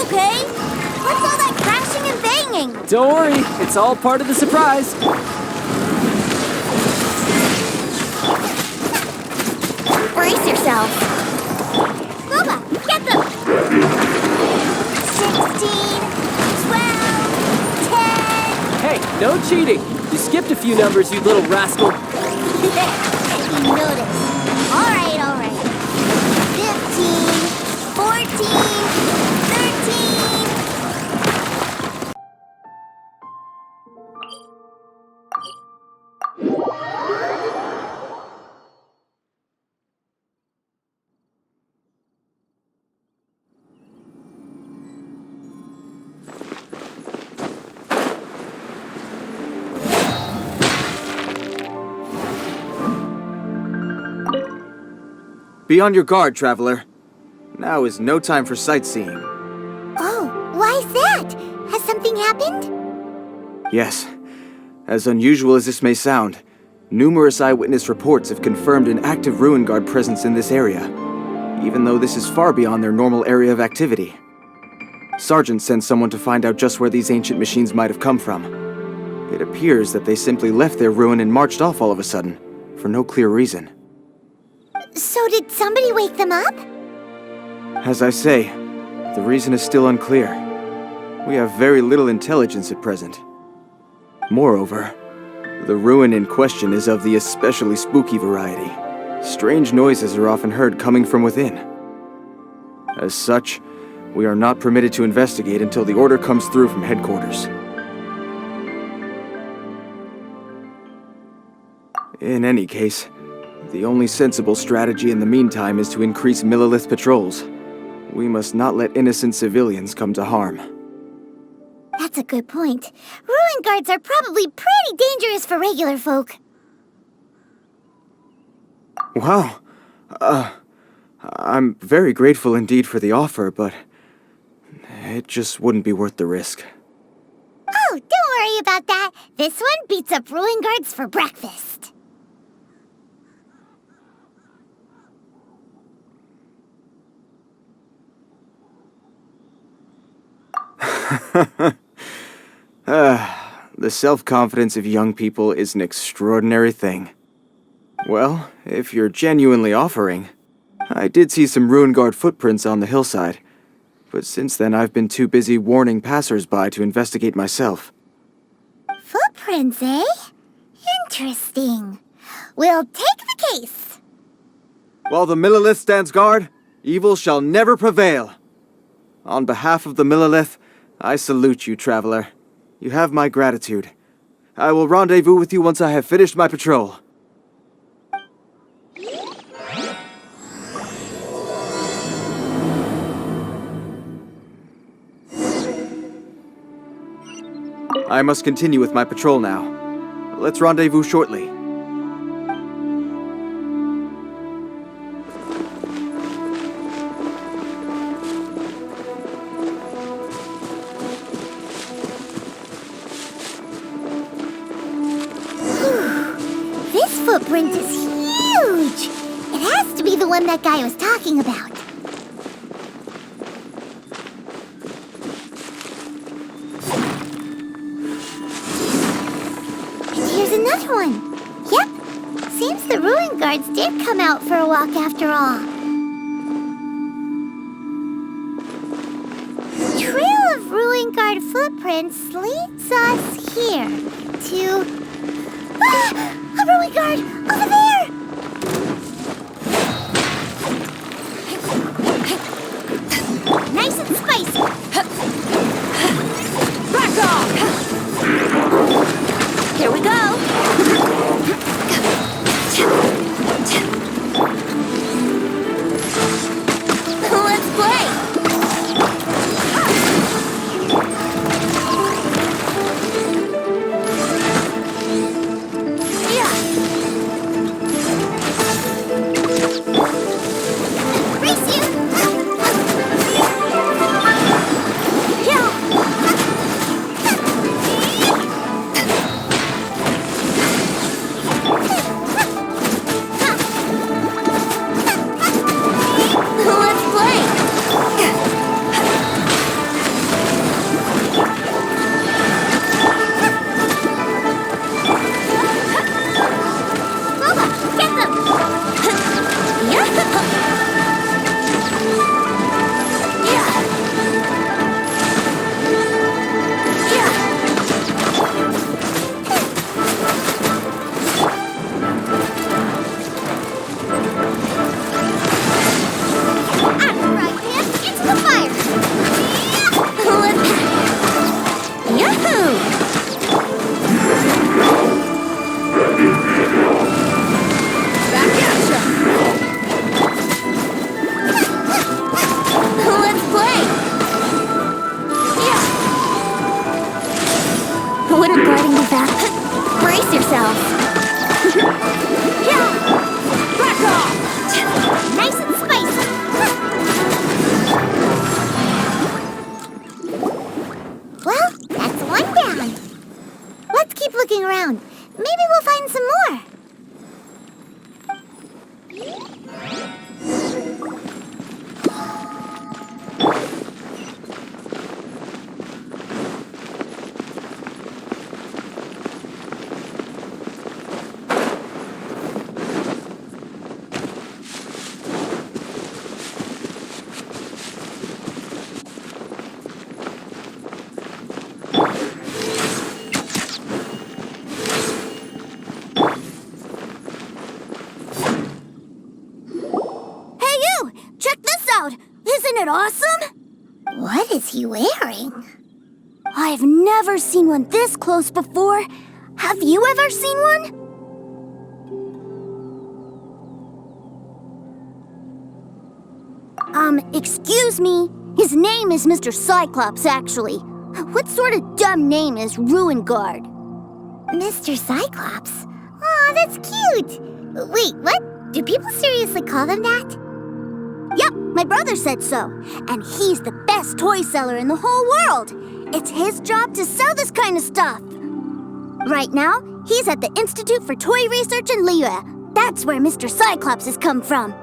okay? What's all that crashing and banging? Don't worry, it's all part of the surprise. Brace yourself. Boba, get them! 16, 12, 10... Hey, no cheating. You skipped a few numbers, you little rascal. You noticed. All right. 15, 14, 13... Be on your guard, traveler. Now is no time for sightseeing. Oh, why's that? Has something happened? Yes. As unusual as this may sound, numerous eyewitness reports have confirmed an active Ruin Guard presence in this area, even though this is far beyond their normal area of activity. Sergeant sent someone to find out just where these ancient machines might have come from. It appears that they simply left their ruin and marched off all of a sudden, for no clear reason. So did somebody wake them up? As I say, the reason is still unclear. We have very little intelligence at present. Moreover, the ruin in question is of the especially spooky variety. Strange noises are often heard coming from within. As such, we are not permitted to investigate until the order comes through from headquarters. In any case, the only sensible strategy in the meantime is to increase Millilith patrols. We must not let innocent civilians come to harm. That's a good point. Ruin guards are probably pretty dangerous for regular folk. Wow. I'm very grateful indeed for the offer, but it just wouldn't be worth the risk. Oh, don't worry about that. This one beats up ruin guards for breakfast. The self-confidence of young people is an extraordinary thing. Well, if you're genuinely offering, I did see some Ruin Guard footprints on the hillside, but since then I've been too busy warning passers-by to investigate myself. Footprints, eh? Interesting. We'll take the case. While the Millilith stands guard, evil shall never prevail. On behalf of the Millilith, I salute you, traveler. You have my gratitude. I will rendezvous with you once I have finished my patrol. I must continue with my patrol now. Let's rendezvous shortly. This footprint is huge! It has to be the one that guy was talking about. And here's another one. Yep, seems the Ruin Guards did come out for a walk after all. The trail of Ruin Guard footprints leads us here to... Ah! A Ruin Guard! Over there! Nice and spicy! Back off! Here we go! Let's play! around. Maybe we'll find some more. Isn't it awesome? What is he wearing? I've never seen one this close before. Have you ever seen one? Excuse me. His name is Mr. Cyclops, actually. What sort of dumb name is Ruin Guard? Mr. Cyclops? Aw, that's cute. Wait, what? Do people seriously call them that? Yep, my brother said so. And he's the best toy seller in the whole world. It's his job to sell this kind of stuff. Right now, he's at the Institute for Toy Research in Liyue. That's where Mr. Cyclops has come from.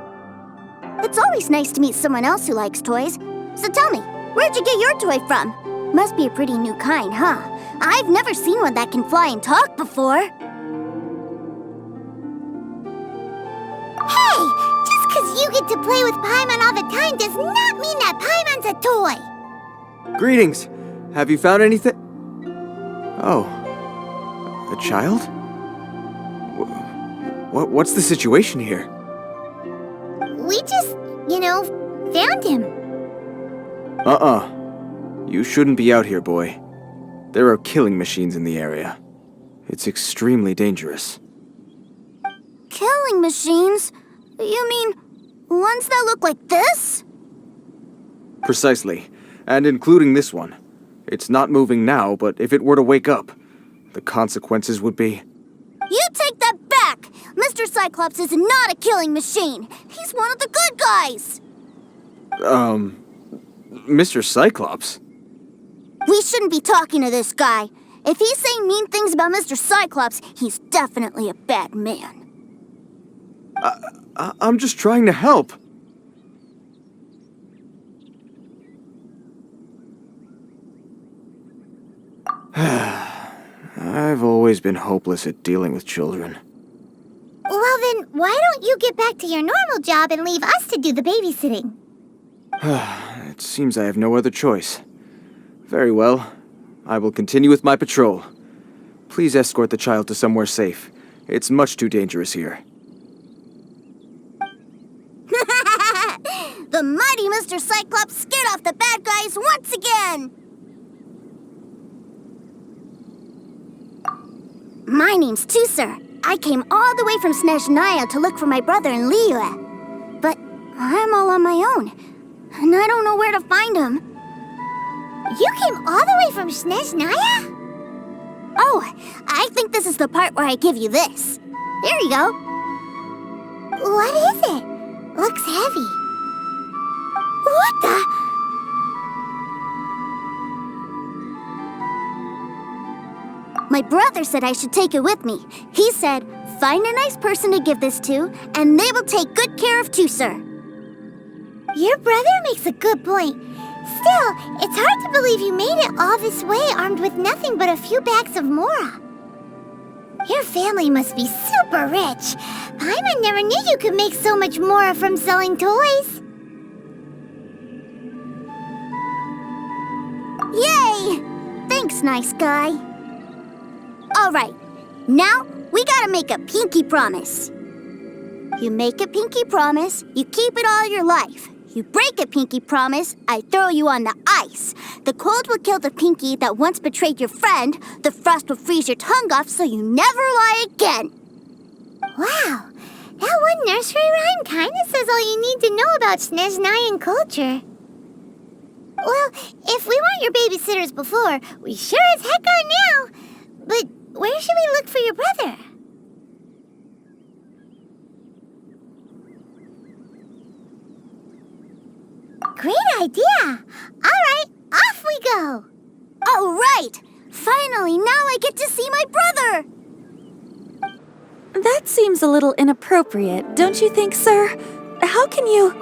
It's always nice to meet someone else who likes toys. So tell me, where'd you get your toy from? Must be a pretty new kind, huh? I've never seen one that can fly and talk before. Hey! Just because you get to play with Paimon all the time does not mean that Paimon's a toy! Greetings! Have you found anything? Oh. A child? What's the situation here? We just, found him. You shouldn't be out here, boy. There are killing machines in the area. It's extremely dangerous. Killing machines? You mean ones that look like this? Precisely, and including this one. It's not moving now, but if it were to wake up, the consequences would be... You take that back! Mr. Cyclops is not a killing machine. He's one of the good guys. Mr. Cyclops? We shouldn't be talking to this guy. If he's saying mean things about Mr. Cyclops, he's definitely a bad man. I'm just trying to help. I've always been hopeless at dealing with children. Well then, why don't you get back to your normal job and leave us to do the babysitting? It seems I have no other choice. Very well. I will continue with my patrol. Please escort the child to somewhere safe. It's much too dangerous here. The mighty Mr. Cyclops scared off the bad guys once again! My name's Tusser. I came all the way from Snezhnaya to look for my brother in Liyue. But I'm all on my own, and I don't know where to find him. You came all the way from Snezhnaya? Oh, I think this is the part where I give you this. There you go. What is it? Looks heavy. What the? My brother said I should take it with me. He said, find a nice person to give this to, and they will take good care of Tusser. Your brother makes a good point. Still, it's hard to believe you made it all this way armed with nothing but a few bags of Mora. Your family must be super rich. Paimon never knew you could make so much Mora from selling toys. Yay! Thanks, nice guy. All right, now we gotta make a pinky promise. You make a pinky promise, you keep it all your life. You break a pinky promise, I throw you on the ice. The cold will kill the pinky that once betrayed your friend. The frost will freeze your tongue off so you never lie again. Wow, that one nursery rhyme kinda says all you need to know about Snezhnayan culture. Well, if we weren't your babysitters before, we sure as heck are now. But where should we look for your brother? Great idea! All right, off we go! All right! Finally, now I get to see my brother! That seems a little inappropriate, don't you think, sir? How can you...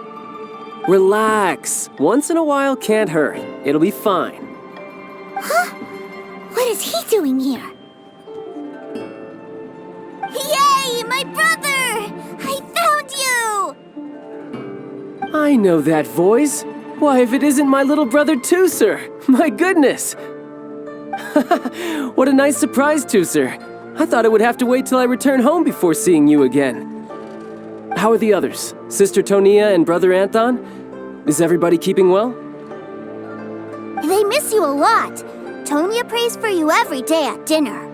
Relax. Once in a while can't hurt. It'll be fine. Huh? What is he doing here? Yay, my brother! I found you! I know that voice. Why, if it isn't my little brother Tooser! My goodness! What a nice surprise, Tooser. I thought I would have to wait till I return home before seeing you again. How are the others? Sister Tonia and Brother Anton? Is everybody keeping well? They miss you a lot. Tonia prays for you every day at dinner.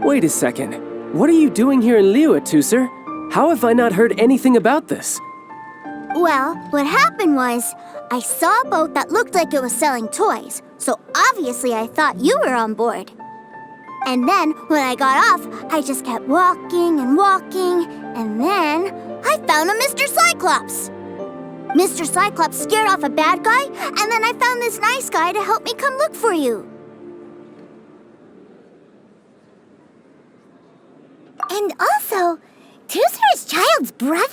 Wait a second. What are you doing here in Liyue, Tooser? How have I not heard anything about this? Well, what happened was, I saw a boat that looked like it was selling toys, so obviously I thought you were on board. And then, when I got off, I just kept walking and walking, and then I found a Mr. Cyclops. Mr. Cyclops scared off a bad guy, and then I found this nice guy to help me come look for you. And also, Tooser is Child's brother?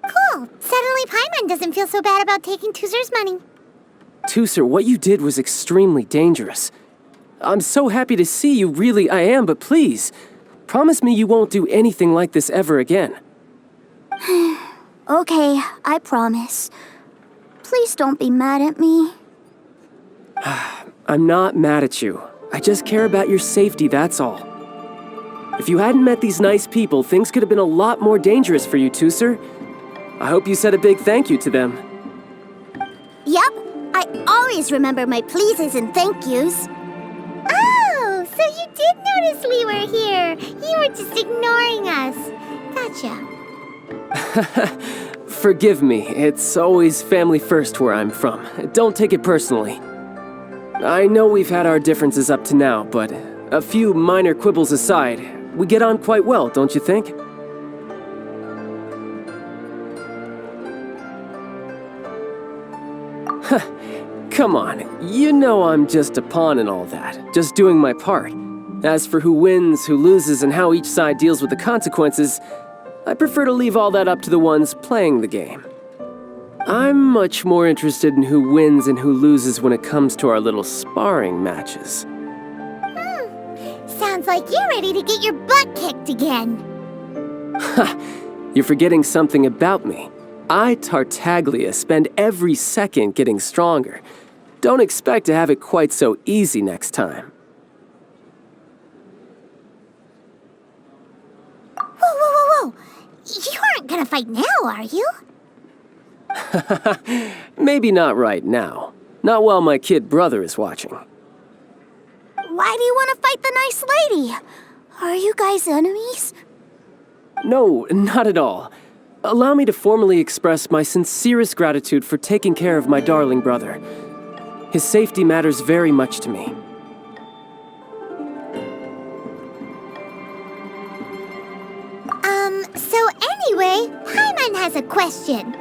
Cool. Suddenly Paimon doesn't feel so bad about taking Tooser's money. Tooser, what you did was extremely dangerous. I'm so happy to see you, really I am, but please, promise me you won't do anything like this ever again. Okay, I promise. Please don't be mad at me. I'm not mad at you. I just care about your safety, that's all. If you hadn't met these nice people, things could have been a lot more dangerous for you, Tooser. I hope you said a big thank you to them. Yep, I always remember my pleases and thank yous. Oh, so you did notice we were here. You were just ignoring us. Gotcha. Forgive me, it's always family first where I'm from. Don't take it personally. I know we've had our differences up to now, but a few minor quibbles aside, we get on quite well, don't you think? Come on, you know I'm just a pawn and all that, just doing my part. As for who wins, who loses, and how each side deals with the consequences, I prefer to leave all that up to the ones playing the game. I'm much more interested in who wins and who loses when it comes to our little sparring matches. Sounds like you're ready to get your butt kicked again. Ha! You're forgetting something about me. I, Tartaglia, spend every second getting stronger. Don't expect to have it quite so easy next time. Whoa. You aren't gonna fight now, are you? Maybe not right now. Not while my kid brother is watching. Why do you want to fight the nice lady? Are you guys enemies? No, not at all. Allow me to formally express my sincerest gratitude for taking care of my darling brother. His safety matters very much to me. So anyway, Paimon has a question.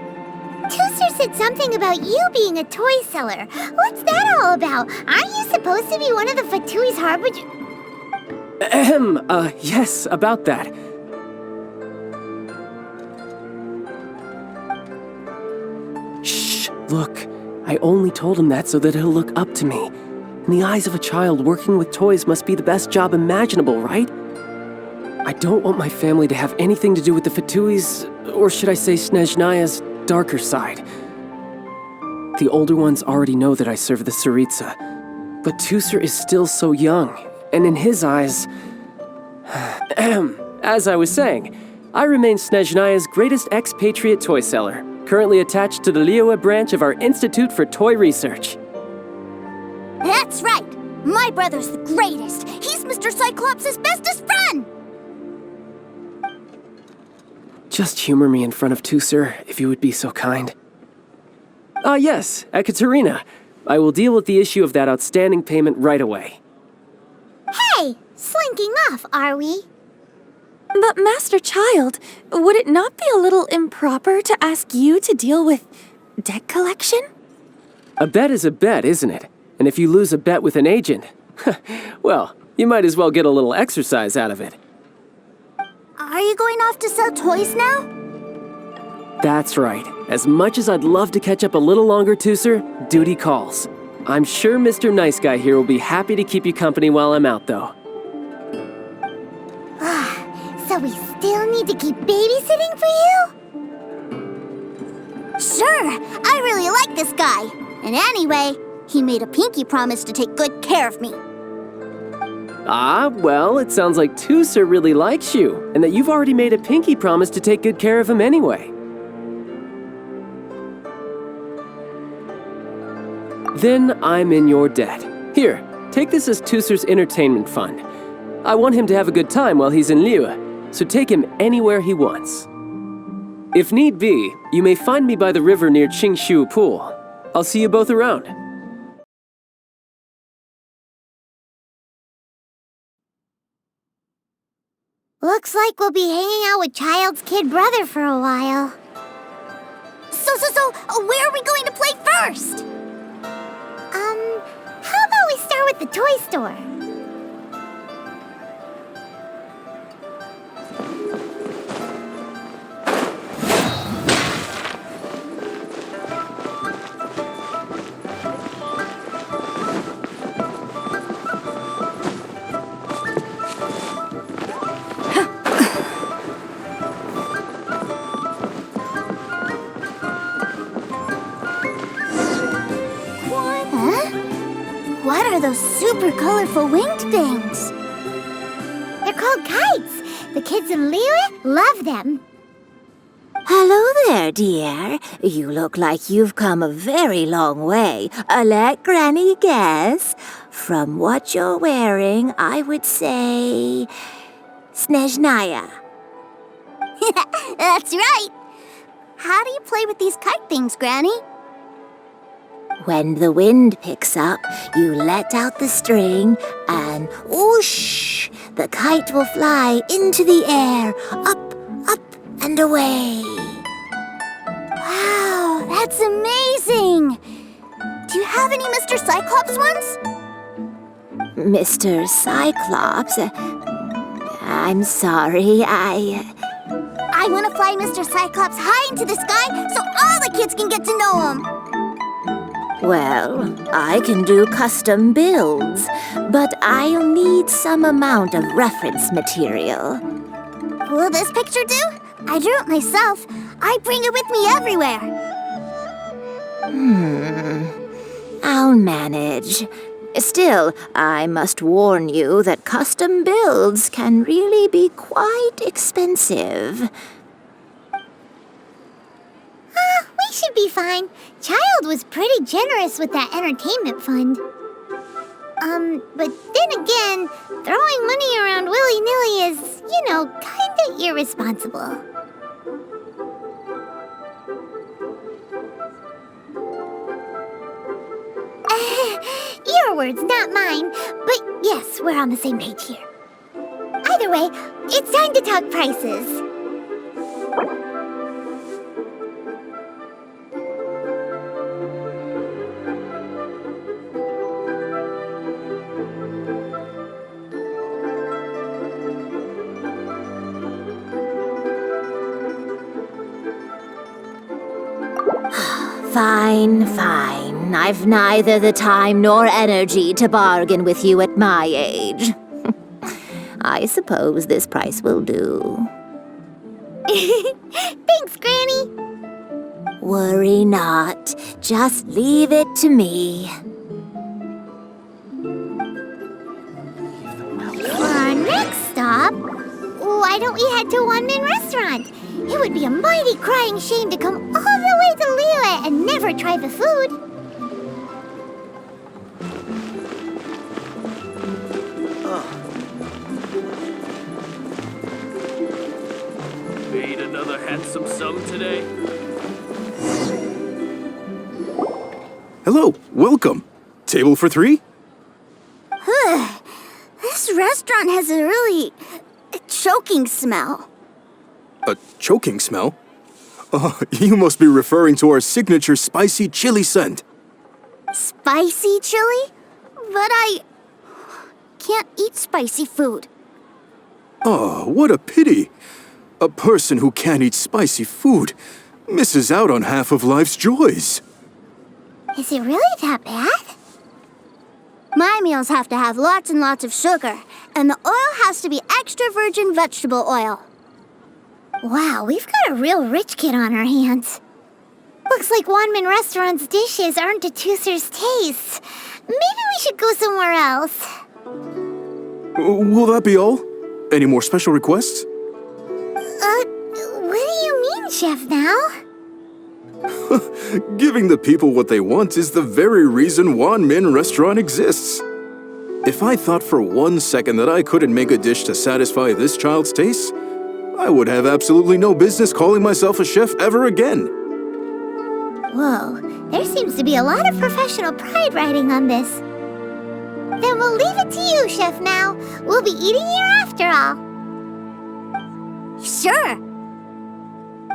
Tooser said something about you being a toy seller. What's that all about? Aren't you supposed to be one of the Fatui's harbinger? Yes, about that. Shh, look. I only told him that so that he'll look up to me. In the eyes of a child, working with toys must be the best job imaginable, right? I don't want my family to have anything to do with the Fatui's, or should I say Snezhnaya's, darker side. The older ones already know that I serve the Tsaritsa, but Tooser is still so young, and in his eyes... As I was saying, I remain Snezhnaya's greatest expatriate toy seller, currently attached to the Liyue branch of our Institute for Toy Research. That's right! My brother's the greatest! He's Mr. Cyclops' bestest friend! Just humor me in front of Tooser, if you would be so kind. Yes, Ekaterina. I will deal with the issue of that outstanding payment right away. Hey, slinking off, are we? But Master Child, would it not be a little improper to ask you to deal with debt collection? A bet is a bet, isn't it? And if you lose a bet with an agent, well, you might as well get a little exercise out of it. Are you going off to sell toys now? That's right. As much as I'd love to catch up a little longer, Tooser, duty calls. I'm sure Mr. Nice Guy here will be happy to keep you company while I'm out, though. So we still need to keep babysitting for you? Sure, I really like this guy. And anyway, he made a pinky promise to take good care of me. Ah, well, it sounds like Tooser really likes you, and that you've already made a pinky promise to take good care of him anyway. Then I'm in your debt. Here, take this as Tooser's entertainment fund. I want him to have a good time while he's in Liyue, so take him anywhere he wants. If need be, you may find me by the river near Qingshu Pool. I'll see you both around. Looks like we'll be hanging out with Child's kid brother for a while. So, where are we going to play first? How about we start with the toy store? What are those super colorful winged things? They're called kites. The kids in Liyue love them. Hello there, dear. You look like you've come a very long way. Let Granny guess. From what you're wearing, I would say... Snezhnaya. That's right. How do you play with these kite things, Granny? When the wind picks up, you let out the string and whoosh! The kite will fly into the air, up, and away. Wow, that's amazing! Do you have any Mr. Cyclops ones? Mr. Cyclops? I'm sorry, I want to fly Mr. Cyclops high into the sky so all the kids can get to know him. Well, I can do custom builds, but I'll need some amount of reference material. Will this picture do? I drew it myself. I bring it with me everywhere. I'll manage. Still, I must warn you that custom builds can really be quite expensive. We should be fine. Child was pretty generous with that entertainment fund. But then again, throwing money around willy-nilly is, kinda irresponsible. Your words, not mine. But yes, we're on the same page here. Either way, it's time to talk prices. Fine. I've neither the time nor energy to bargain with you at my age. I suppose this price will do. Thanks, Granny. Worry not. Just leave it to me. For our next stop, why don't we head to a one-man restaurant? It would be a mighty crying shame to come all the way to Liyue and never try the food. Made another handsome sum today. Hello, welcome. Table for three? This restaurant has a really choking smell. A choking smell? Oh, you must be referring to our signature spicy chili scent. Spicy chili? But I can't eat spicy food. Oh, what a pity. A person who can't eat spicy food misses out on half of life's joys. Is it really that bad? My meals have to have lots and lots of sugar, and the oil has to be extra virgin vegetable oil. Wow, we've got a real rich kid on our hands. Looks like Wanmin Restaurant's dishes aren't to Tooser's taste. Maybe we should go somewhere else. Will that be all? Any more special requests? What do you mean, Chef now? Giving the people what they want is the very reason Wanmin Restaurant exists. If I thought for 1 second that I couldn't make a dish to satisfy this child's taste, I would have absolutely no business calling myself a chef ever again. Whoa, there seems to be a lot of professional pride riding on this. Then we'll leave it to you, Chef Mao. We'll be eating here after all. Sure.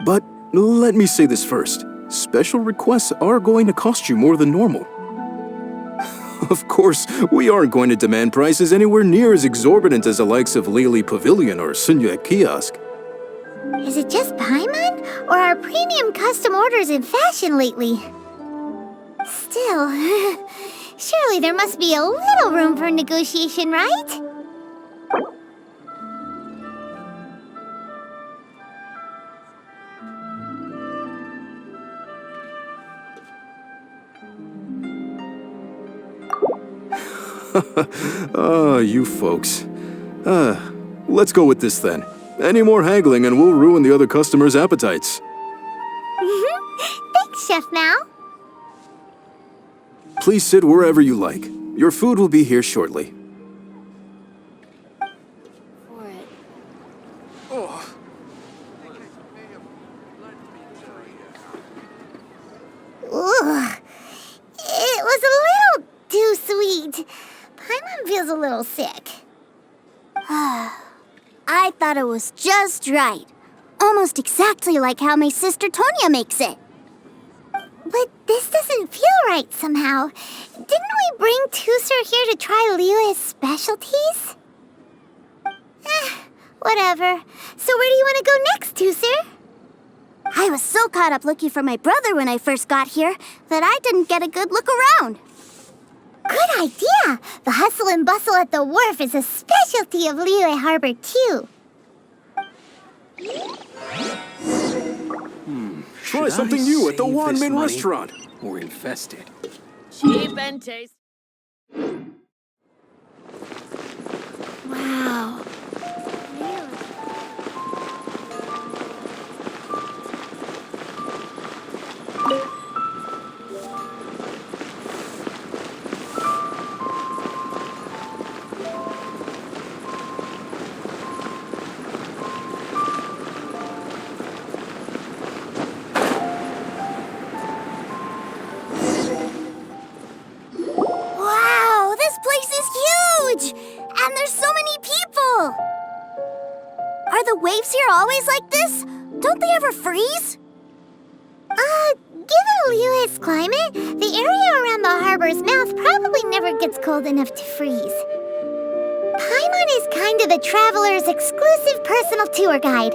But let me say this first. Special requests are going to cost you more than normal. Of course, we aren't going to demand prices anywhere near as exorbitant as the likes of Lily Pavilion or Sunyue Kiosk. Is it just Paimon, or are premium custom orders in fashion lately? Still, surely there must be a little room for negotiation, right? You folks. Let's go with this then. Any more haggling and we'll ruin the other customers' appetites. Thanks, Chef Mao. Please sit wherever you like. Your food will be here shortly. Ugh. It was a little too sweet. Paimon feels a little sick. I thought it was just right. Almost exactly like how my sister Tonya makes it. But this doesn't feel right somehow. Didn't we bring Tooser here to try Liyue's specialties? Whatever. So where do you want to go next, Tooser? I was so caught up looking for my brother when I first got here that I didn't get a good look around. Good idea! The hustle and bustle at the wharf is a specialty of Liyue Harbor, too. Try something new at the Wanmin Restaurant. Or infested. Cheap and tasty. Wow. Wow, this place is huge! And there's so many people! Are the waves here always like this? Don't they ever freeze? Given Liyue's climate, the area around the harbor's mouth probably never gets cold enough to freeze. Paimon is kind of the traveler's exclusive personal tour guide,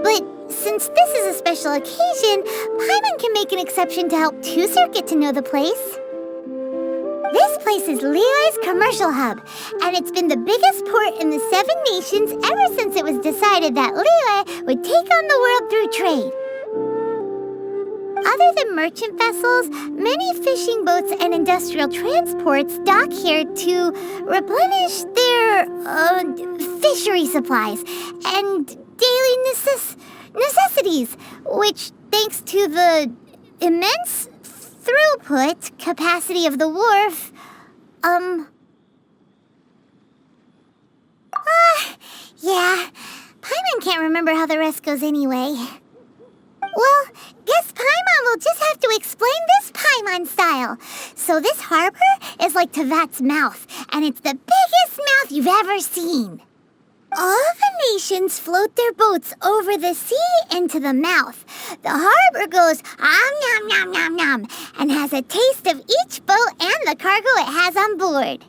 but since this is a special occasion, Paimon can make an exception to help Tooser get to know the place. This place is Liyue's commercial hub, and it's been the biggest port in the 7 nations ever since it was decided that Liyue would take on the world through trade. Other than merchant vessels, many fishing boats and industrial transports dock here to replenish their fishery supplies and daily necessities, which, thanks to the immense throughput capacity of the wharf, yeah, Paimon can't remember how the rest goes anyway. Well, guess Paimon will just have to explain this Paimon style. So this harbor is like Tevat's mouth, and it's the biggest mouth you've ever seen. All the nations float their boats over the sea into the mouth. The harbor goes nom nom nom nom nom and has a taste of each boat and the cargo it has on board.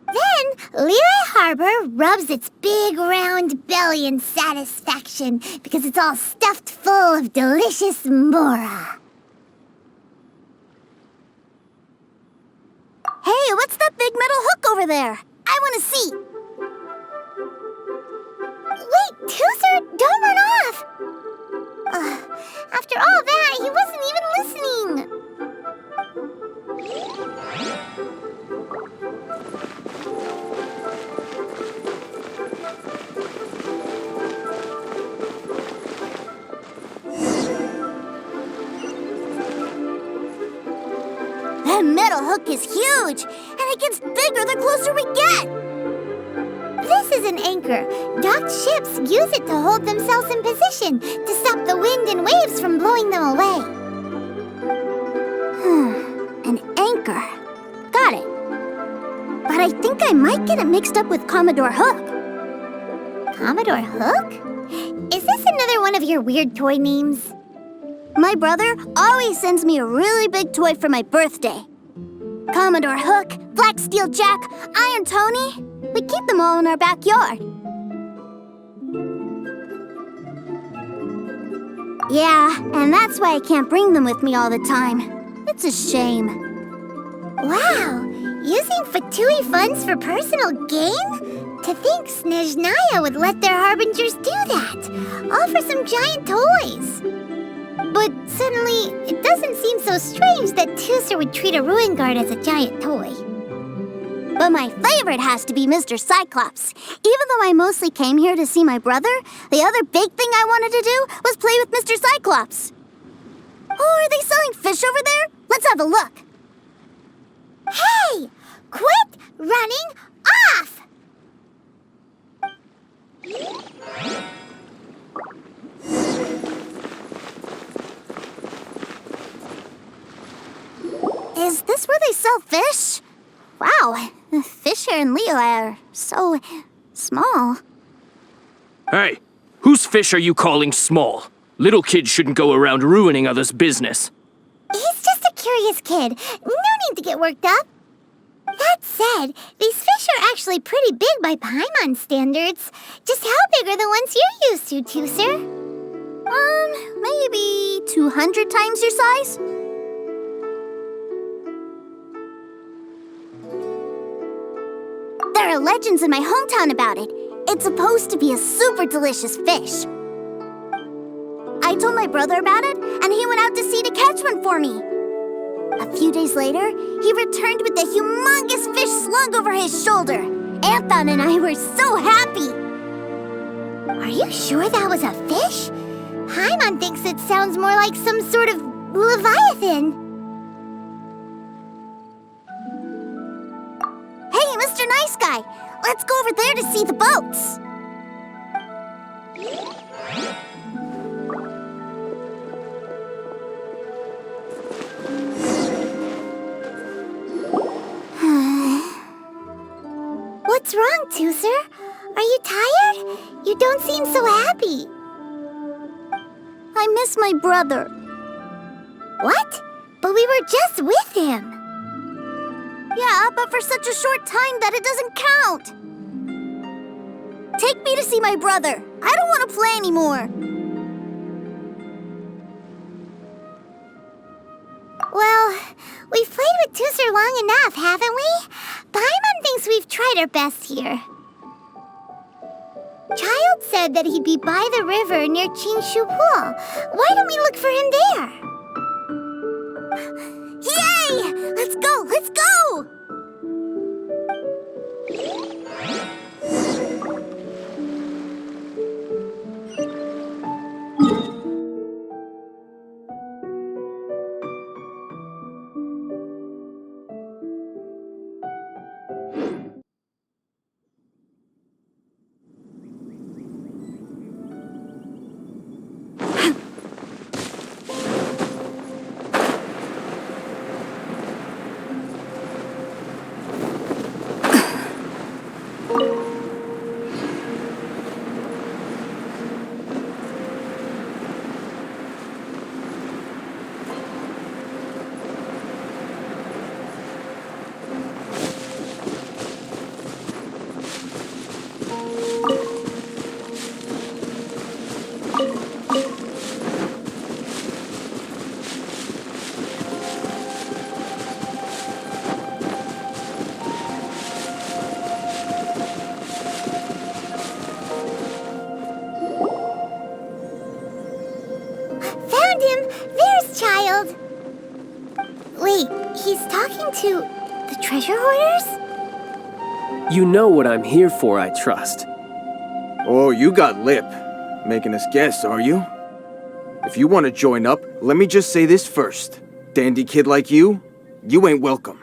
Then Lehigh Harbor rubs its big round belly in satisfaction because it's all stuffed full of delicious mora. Hey, what's that big metal hook over there? I want to see. Wait, Tooser, don't run off! After all that, he wasn't even listening. That metal hook is huge, and it gets bigger the closer we get. This is an anchor. Docked ships use it to hold themselves in position to stop the wind and waves from blowing them away. An anchor. Got it. But I think I might get it mixed up with Commodore Hook. Commodore Hook? Is this another one of your weird toy names? My brother always sends me a really big toy for my birthday. Commodore Hook, Black Steel Jack, Iron Tony. We keep them all in our backyard. Yeah, and that's why I can't bring them with me all the time. It's a shame. Wow! Using Fatui funds for personal gain? To think Snezhnaya would let their harbingers do that, all for some giant toys. But suddenly, it doesn't seem so strange that Tooser would treat a ruin guard as a giant toy. But my favorite has to be Mr. Cyclops. Even though I mostly came here to see my brother, the other big thing I wanted to do was play with Mr. Cyclops. Oh, are they selling fish over there? Let's have a look. Hey! Quit running off! Is this where they sell fish? Wow, the fish here in Leo are so small. Hey, whose fish are you calling small? Little kids shouldn't go around ruining others' business. He's just a curious kid. No need to get worked up. That said, these fish are actually pretty big by Paimon standards. Just how big are the ones you're used to, Tooser? Maybe 200 times your size? There are legends in my hometown about it. It's supposed to be a super delicious fish. I told my brother about it, and he went out to sea to catch one for me. A few days later, he returned with a humongous fish slung over his shoulder. Anthon and I were so happy. Are you sure that was a fish? Paimon thinks it sounds more like some sort of leviathan. Hey, Mr. Nice Guy, let's go over there to see the boats. What's wrong, Tooser? Are you tired? You don't seem so happy. I miss my brother. What? But we were just with him. Yeah, but for such a short time that it doesn't count. Take me to see my brother. I don't want to play anymore. Well, we've played with Tooser long enough, haven't we? Paimon thinks we've tried our best here. Child said that he'd be by the river near Chinshu Pool. Why don't we look for him there? Yay! Let's go! Let's go! to the treasure hoarders? You know what I'm here for, I trust. Oh, you got lip. Making us guess, are you? If you want to join up, let me just say this first. Dandy kid like you ain't welcome.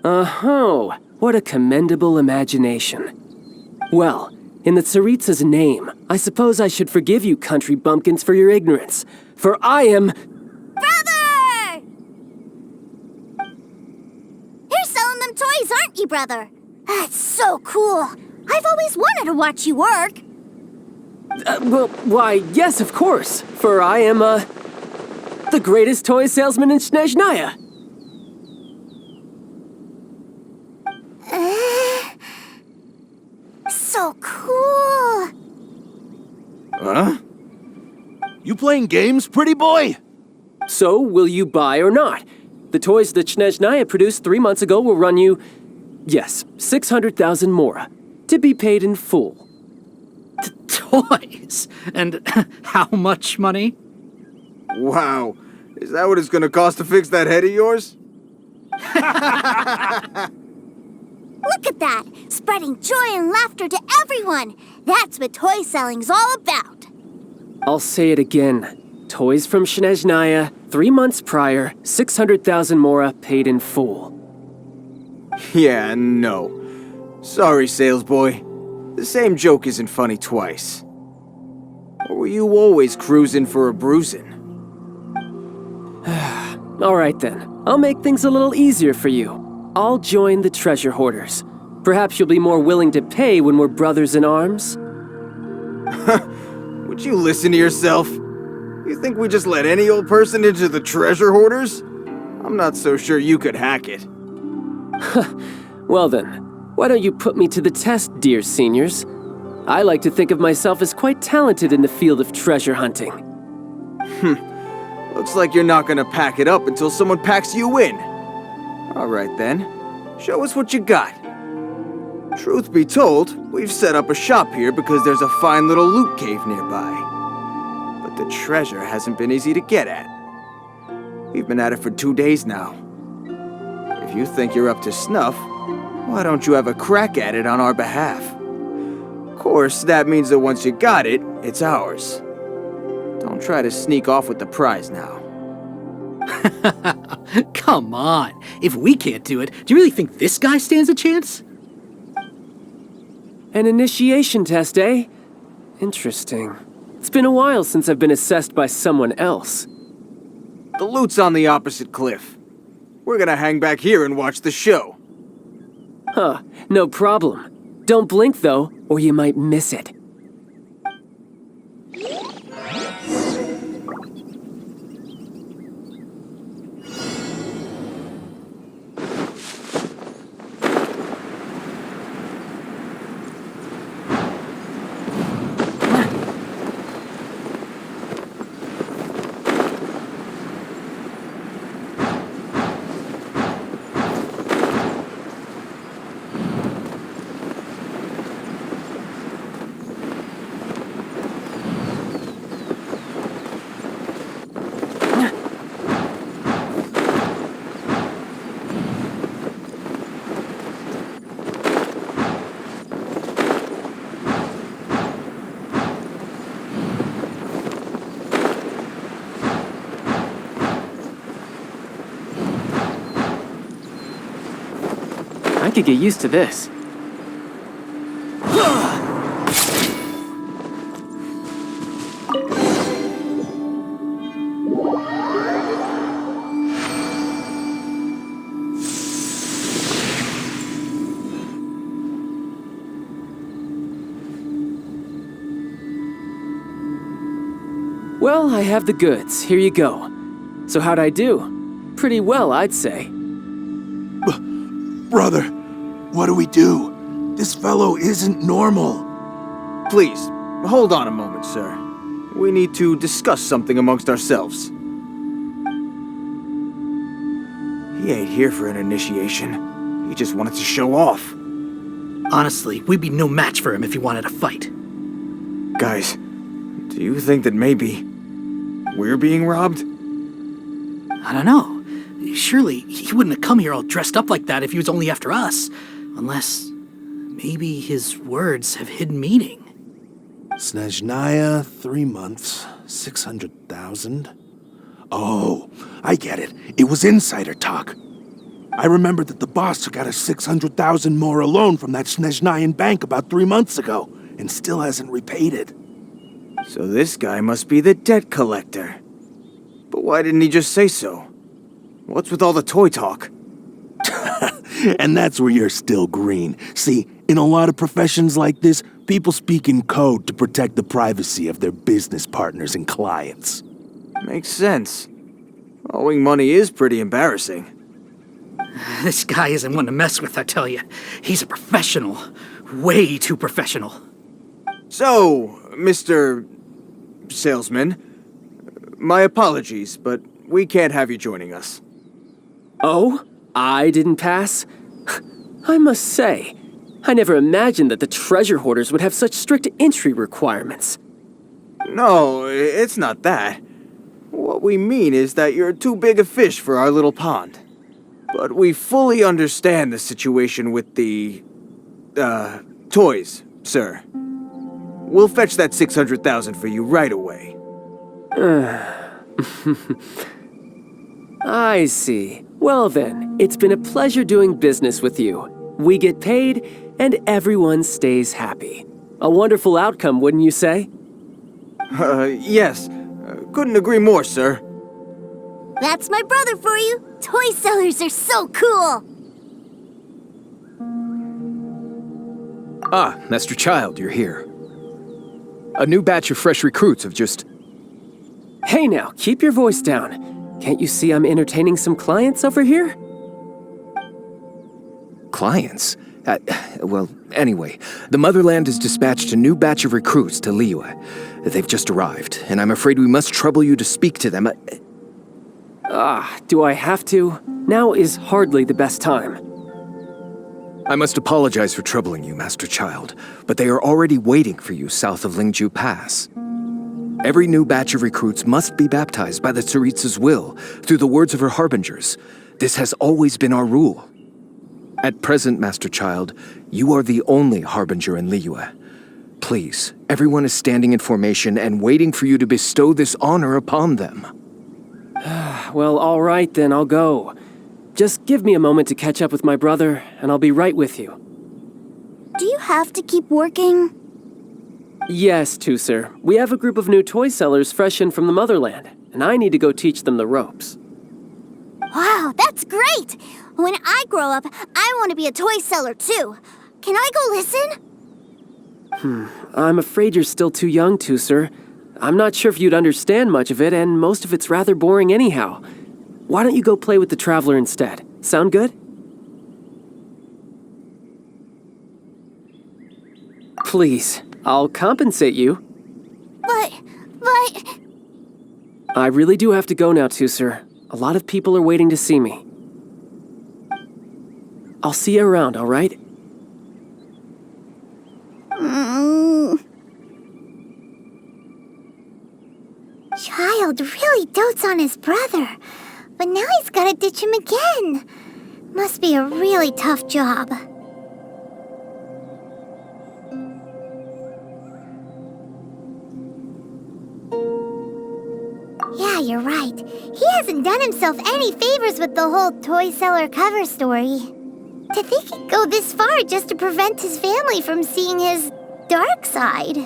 Oh, what a commendable imagination. Well, in the Tsaritsa's name, I suppose I should forgive you country bumpkins for your ignorance, for I am... Brother! You're selling them toys, aren't you, brother? That's so cool. I've always wanted to watch you work. Well, why, yes, of course, for I am, the greatest toy salesman in Snezhnaya. So cool. Huh? You playing games, pretty boy? So, will you buy or not? The toys that Snezhnaya produced 3 months ago will run you, yes, 600,000 mora, to be paid in full. Toys? And how much money? Wow. Is that what it's gonna cost to fix that head of yours? Look at that! Spreading joy and laughter to everyone! That's what toy selling's all about! I'll say it again. Toys from Snezhnaya, 3 months prior, 600,000 mora paid in full. Yeah, no. Sorry, sales boy. The same joke isn't funny twice. Or were you always cruising for a bruising? All right then, I'll make things a little easier for you. I'll join the treasure hoarders. Perhaps you'll be more willing to pay when we're brothers in arms? Would you listen to yourself? You think we just let any old person into the treasure hoarders? I'm not so sure you could hack it. Well then, why don't you put me to the test, dear seniors? I like to think of myself as quite talented in the field of treasure hunting. Looks like you're not gonna pack it up until someone packs you in. All right then, show us what you got. Truth be told, we've set up a shop here because there's a fine little loot cave nearby. But the treasure hasn't been easy to get at. We've been at it for 2 days now. If you think you're up to snuff, why don't you have a crack at it on our behalf? Of course, that means that once you got it, it's ours. Don't try to sneak off with the prize now. Come on. If we can't do it, do you really think this guy stands a chance? An initiation test, eh? Interesting. It's been a while since I've been assessed by someone else. The loot's on the opposite cliff. We're gonna hang back here and watch the show. Huh, no problem. Don't blink though, or you might miss it. I could get used to this. Well, I have the goods. Here you go. So how'd I do? Pretty well, I'd say. Brother, what do we do? This fellow isn't normal. Please, hold on a moment, sir. We need to discuss something amongst ourselves. He ain't here for an initiation. He just wanted to show off. Honestly, we'd be no match for him if he wanted a fight. Guys, do you think that maybe we're being robbed? I don't know. Sure. surely he wouldn't have come here all dressed up like that if he was only after us. Unless maybe his words have hidden meaning. Snezhnaya, 3 months, 600,000. Oh, I get it. It was insider talk. I remember that the boss took out a 600,000 more loan from that Snezhnayan bank about 3 months ago, and still hasn't repaid it. So this guy must be the debt collector. But why didn't he just say so? What's with all the toy talk? And that's where you're still green. See, in a lot of professions like this, people speak in code to protect the privacy of their business partners and clients. Makes sense. Owing money is pretty embarrassing. This guy isn't one to mess with, I tell you. He's a professional. Way too professional. So, Mr. Salesman, my apologies, but we can't have you joining us. Oh? I didn't pass? I must say, I never imagined that the treasure hoarders would have such strict entry requirements. No, it's not that. What we mean is that you're too big a fish for our little pond. But we fully understand the situation with the, toys, sir. We'll fetch that 600,000 for you right away. I see. Well then, it's been a pleasure doing business with you. We get paid, and everyone stays happy. A wonderful outcome, wouldn't you say? Yes. Couldn't agree more, sir. That's my brother for you. Toy sellers are so cool. Ah, Master Child, you're here. A new batch of fresh recruits have just... Hey now, keep your voice down. Can't you see I'm entertaining some clients over here? Clients? Well, anyway, the Motherland has dispatched a new batch of recruits to Liyue. They've just arrived, and I'm afraid we must trouble you to speak to them. Do I have to? Now is hardly the best time. I must apologize for troubling you, Master Child, but they are already waiting for you south of Lingju Pass. Every new batch of recruits must be baptized by the Tsaritsa's will, through the words of her harbingers. This has always been our rule. At present, Master Child, you are the only harbinger in Liyue. Please, everyone is standing in formation and waiting for you to bestow this honor upon them. Well, all right then, I'll go. Just give me a moment to catch up with my brother, and I'll be right with you. Do you have to keep working? Yes, Tusser. We have a group of new toy sellers fresh in from the Motherland, and I need to go teach them the ropes. Wow, that's great! When I grow up, I want to be a toy seller too. Can I go listen? I'm afraid you're still too young, Tusser. I'm not sure if you'd understand much of it, and most of it's rather boring anyhow. Why don't you go play with the Traveler instead? Sound good? Please, I'll compensate you. But... I really do have to go now, Tusser. A lot of people are waiting to see me. I'll see you around, all right? Child really dotes on his brother, but now he's gotta ditch him again. Must be a really tough job. Yeah, you're right. He hasn't done himself any favors with the whole toy seller cover story. To think he'd go this far just to prevent his family from seeing his dark side.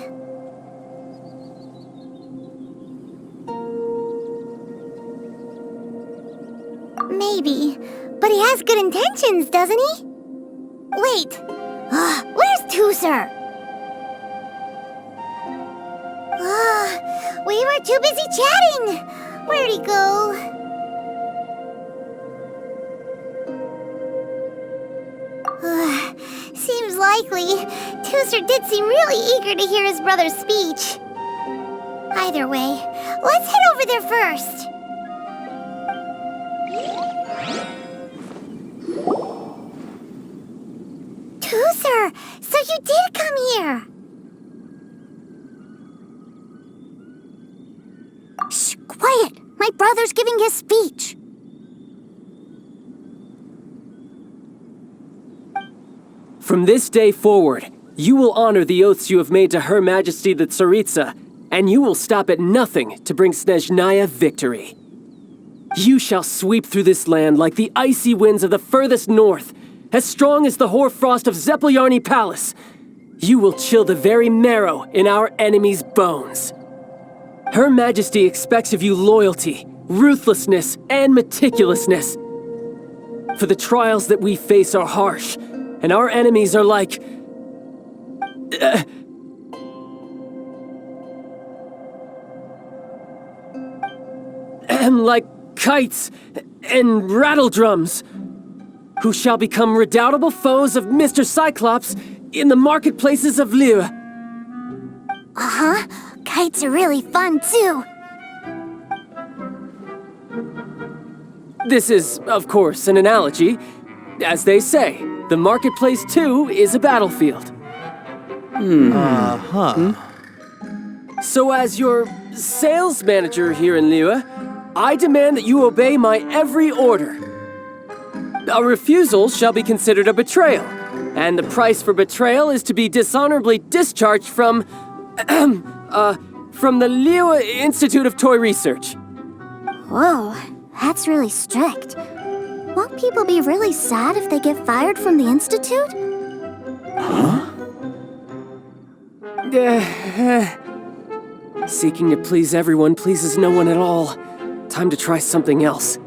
Maybe, but he has good intentions, doesn't he? Wait, where's Tusser? We were too busy chatting. Where'd he go? Seems likely. Tusser did seem really eager to hear his brother's speech. Either way, let's head over there first. Tusser, so you did come here. Shh, quiet! My brother's giving his speech. From this day forward, you will honor the oaths you have made to Her Majesty the Tsaritsa, and you will stop at nothing to bring Snezhnaya victory. You shall sweep through this land like the icy winds of the furthest north, as strong as the hoarfrost of Zepelyarny Palace. You will chill the very marrow in our enemies' bones. Her Majesty expects of you loyalty, ruthlessness, and meticulousness. For the trials that we face are harsh, and our enemies are like... like kites and rattledrums, who shall become redoubtable foes of Mr. Cyclops in the marketplaces of Liyue. Uh-huh. Kites are really fun, too. This is, of course, an analogy. As they say, the marketplace, too, is a battlefield. So as your sales manager here in Liyue, I demand that you obey my every order. A refusal shall be considered a betrayal, and the price for betrayal is to be dishonorably discharged from the Liyue Institute of Toy Research. Whoa, that's really strict. Won't people be really sad if they get fired from the Institute? Seeking to please everyone pleases no one at all. Time to try something else.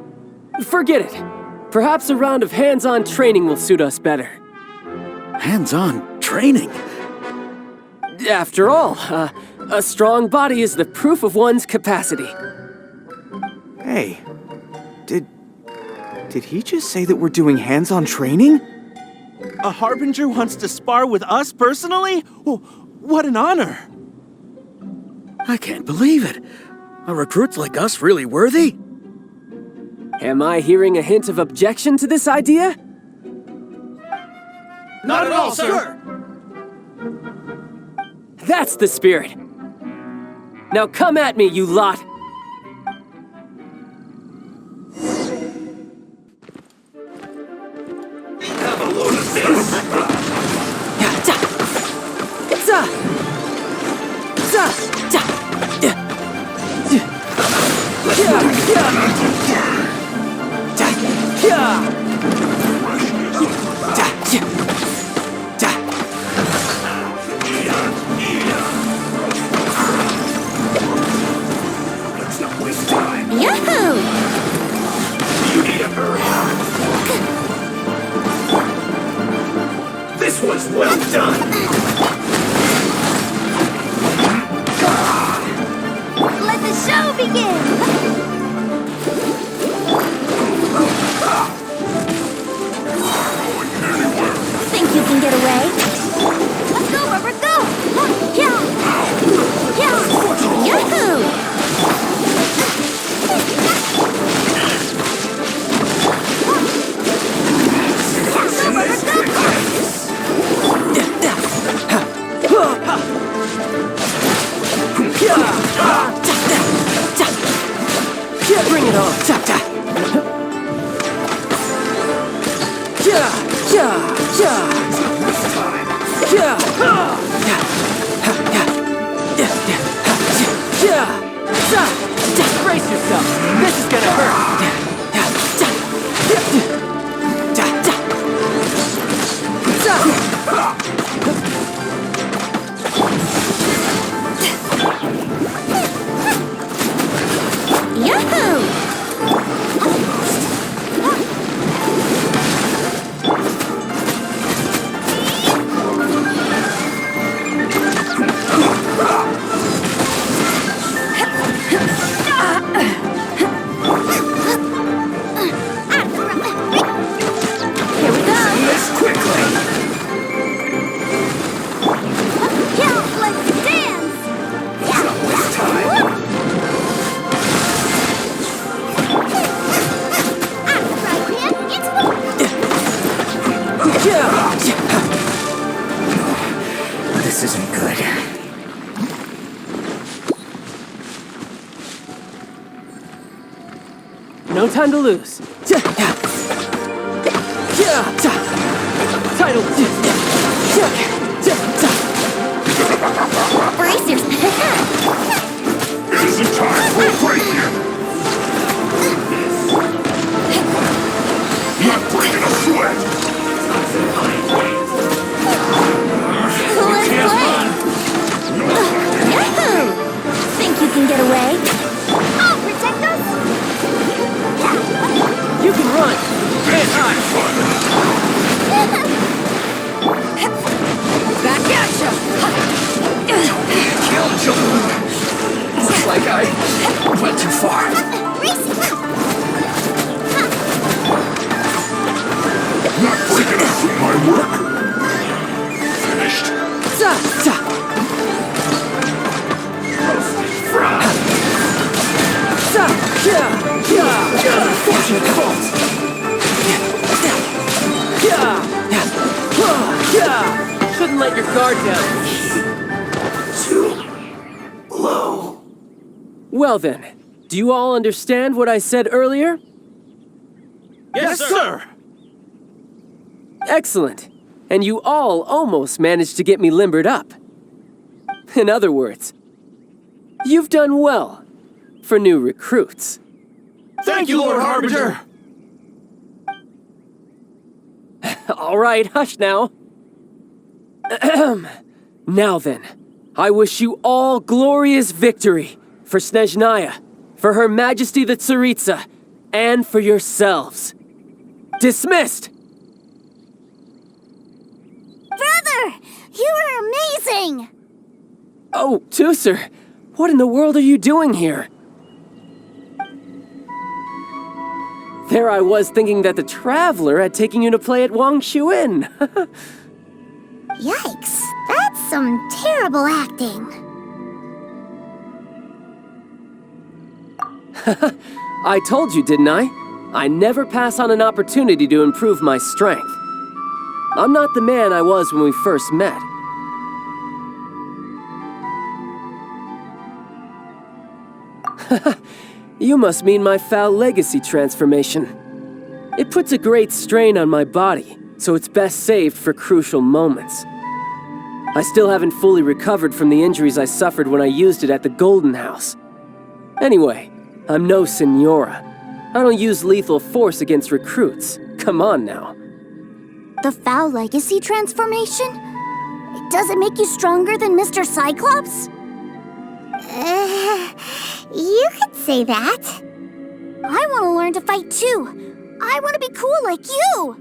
Forget it. Perhaps a round of hands-on training will suit us better. Hands-on training? After all, a strong body is the proof of one's capacity. Hey, did he just say that we're doing hands-on training? A Harbinger wants to spar with us personally? Oh, what an honor! I can't believe it. Are recruits like us really worthy? Am I hearing a hint of objection to this idea? Not at all, sir! That's the spirit. Now come at me, you lot. Have a load of this! Let's not waste time. Yahoo! You need to hurry up. This was well done. Let the show begin! Think you can get away? Let's go, Rubber, go! Yeah! Yeah! Yahoo! Bring it on! Brace yourself! This is gonna hurt! Yahoo! Here we go! This quickly! Yeah, let's dance! Let's not waste time. This isn't good. No time to lose. Title. Not breaking us with my work. Finished. Roasted fry. Unfortunate fault. Shouldn't let your guard down. Too low. Well then, do you all understand what I said earlier? Yes, sir! Excellent. And you all almost managed to get me limbered up. In other words, you've done well for new recruits. Thank you, Lord Harbinger! All right, hush now. Now then, I wish you all glorious victory for Snezhnaya, for Her Majesty the Tsaritsa, and for yourselves. Dismissed! Brother, you are amazing! Oh, Tusser, what in the world are you doing here? There I was thinking that the Traveler had taken you to play at Wang Shuin. Yikes, that's some terrible acting. I told you, didn't I? I never pass on an opportunity to improve my strength. I'm not the man I was when we first met. You must mean my foul legacy transformation. It puts a great strain on my body, so it's best saved for crucial moments. I still haven't fully recovered from the injuries I suffered when I used it at the Golden House. Anyway, I'm no Senora. I don't use lethal force against recruits. Come on now. The foul legacy transformation? Does it make you stronger than Mr. Cyclops? You could say that. I want to learn to fight too. I want to be cool like you.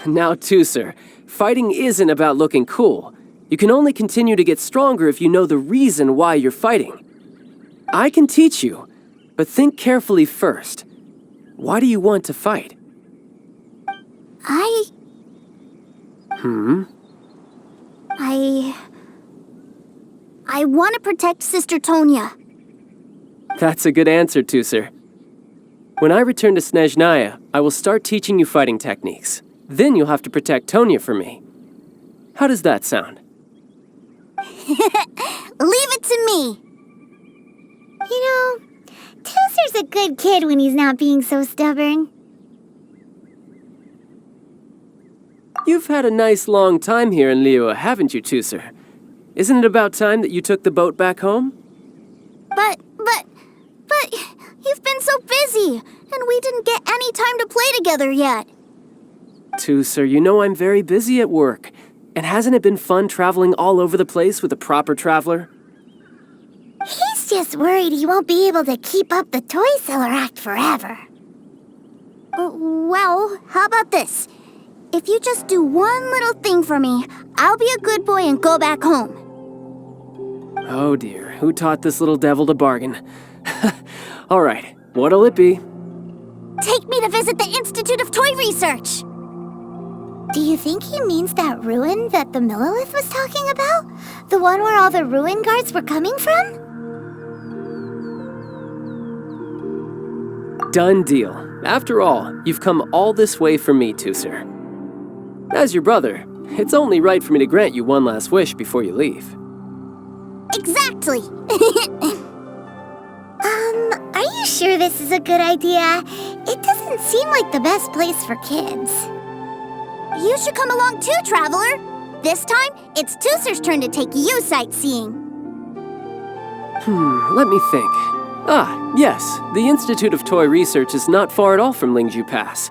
Now, Tusser, fighting isn't about looking cool. You can only continue to get stronger if you know the reason why you're fighting. I can teach you, but think carefully first. Why do you want to fight? I want to protect Sister Tonya. That's a good answer, Tusser. When I return to Snezhnaya, I will start teaching you fighting techniques. Then you'll have to protect Tonya for me. How does that sound? Leave it to me. You know, Tusser's a good kid when he's not being so stubborn. You've had a nice long time here in Liyue, haven't you, Tusser? Isn't it about time that you took the boat back home? But, you've been so busy, and we didn't get any time to play together yet. Tusser, you know I'm very busy at work. And hasn't it been fun traveling all over the place with a proper traveler? He's just worried he won't be able to keep up the toy seller act forever. Well, how about this? If you just do one little thing for me, I'll be a good boy and go back home. Oh dear, who taught this little devil to bargain? All right, what'll it be? Take me to visit the Institute of Toy Research. Do you think he means that ruin that the Millilith was talking about? The one where all the ruin guards were coming from? Done deal. After all, you've come all this way for me, Tusser. As your brother, it's only right for me to grant you one last wish before you leave. Exactly. Are you sure this is a good idea? It doesn't seem like the best place for kids. You should come along too, Traveler. This time, it's Tusser's turn to take you sightseeing. Let me think. Ah, yes, the Institute of Toy Research is not far at all from Lingju Pass.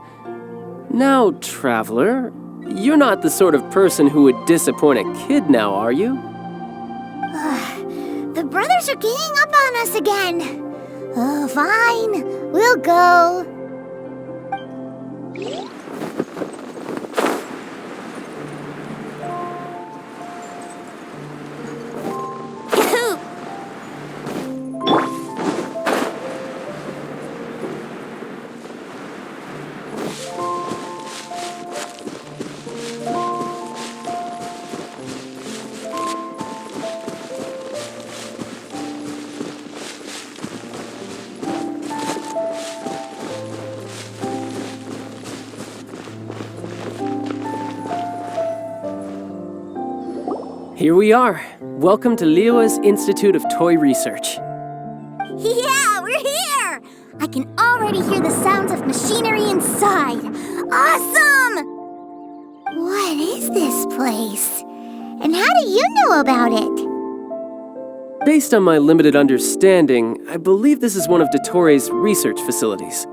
Now, Traveler, you're not the sort of person who would disappoint a kid now, are you? The brothers are ganging up on us again. Oh, fine. We'll go. Here we are. Welcome to Liyue's Institute of Toy Research. Yeah, we're here! I can already hear the sounds of machinery inside. Awesome! What is this place? And how do you know about it? Based on my limited understanding, I believe this is one of Dottore research facilities.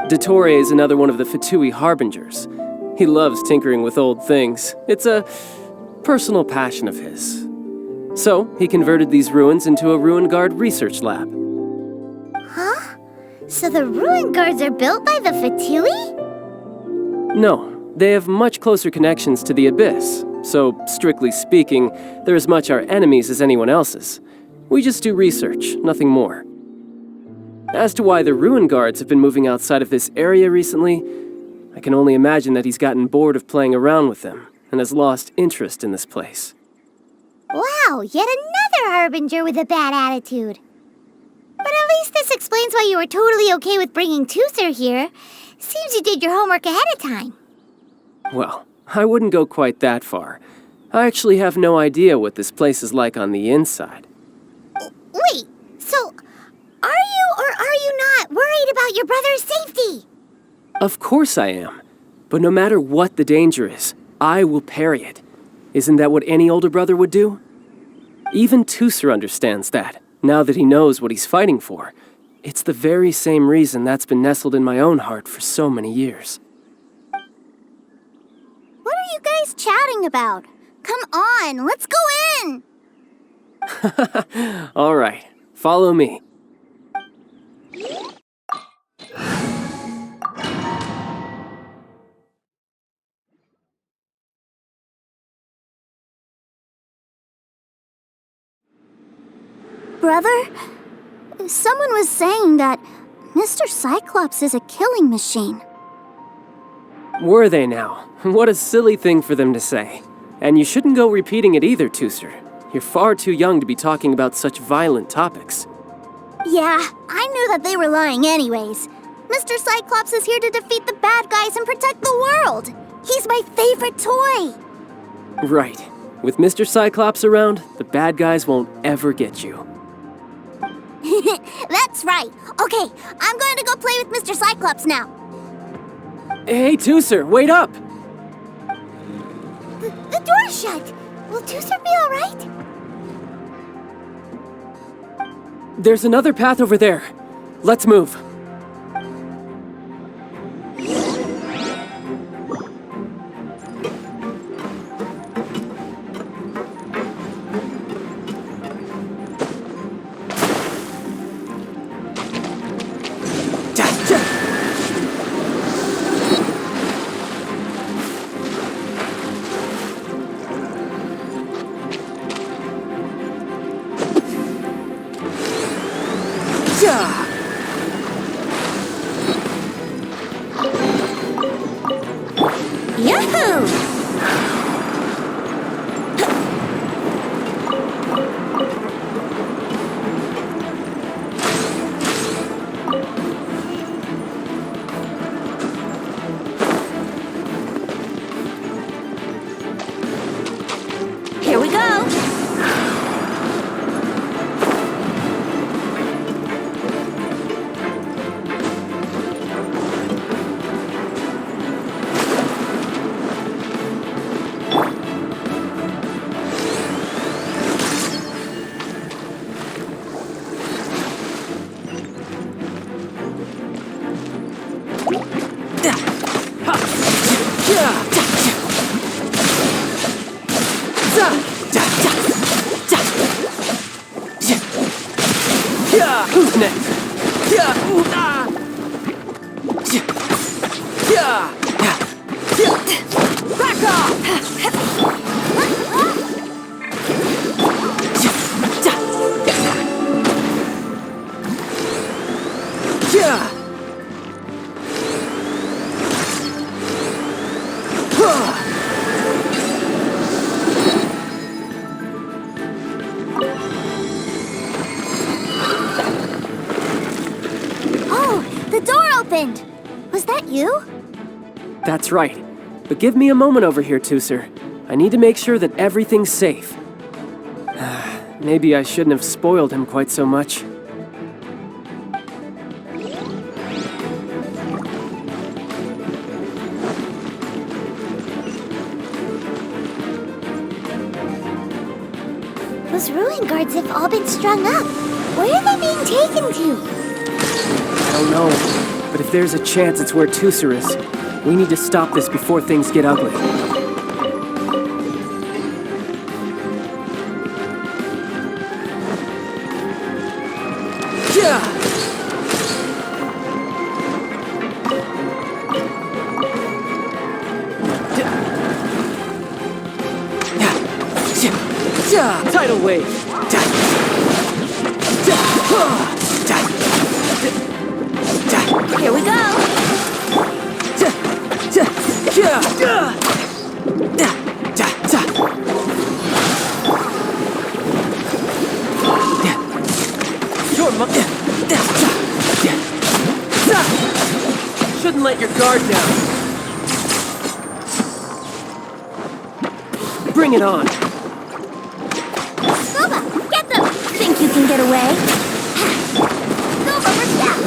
Dottore is another one of the Fatui Harbingers. He loves tinkering with old things. It's a personal passion of his. So, he converted these ruins into a Ruin Guard research lab. Huh? So the ruin guards are built by the Fatui? No, they have much closer connections to the Abyss. So, strictly speaking, they're as much our enemies as anyone else's. We just do research, nothing more. As to why the Ruin Guards have been moving outside of this area recently, I can only imagine that he's gotten bored of playing around with them and has lost interest in this place. Wow, yet another Harbinger with a bad attitude. But at least this explains why you were totally okay with bringing Tooser here. Seems you did your homework ahead of time. Well, I wouldn't go quite that far. I actually have no idea what this place is like on the inside. Wait, so are you or are you not worried about your brother's safety? Of course I am. But no matter what the danger is, I will parry it. Isn't that what any older brother would do? Even Tooser understands that, now that he knows what he's fighting for. It's the very same reason that's been nestled in my own heart for so many years. What are you guys chatting about? Come on, let's go in! All right, follow me. Brother, someone was saying that Mr. Cyclops is a killing machine. Were they now? What a silly thing for them to say. And you shouldn't go repeating it either, Tooser. You're far too young to be talking about such violent topics. Yeah, I knew that they were lying anyways. Mr. Cyclops is here to defeat the bad guys and protect the world. He's my favorite toy. Right. With Mr. Cyclops around, the bad guys won't ever get you. That's right. Okay, I'm going to go play with Mr. Cyclops now. Hey, Tooser, wait up! The door's shut. Will Tooser be all right? There's another path over there. Let's move. Yahoo! Here we go. Who's next? Back off! Oh, the door opened. Was that you? That's right. But give me a moment over here, Tooser. I need to make sure that everything's safe. Maybe I shouldn't have spoiled him quite so much. Those ruin guards have all been strung up. Where are they being taken to? I don't know, but if there's a chance it's where Tusser is, we need to stop this before things get ugly. Yeah! Tidal wave! Here we go. Shouldn't let your guard down. Bring it on. Scuba, get them! Think you can get away? Scuba, we're down!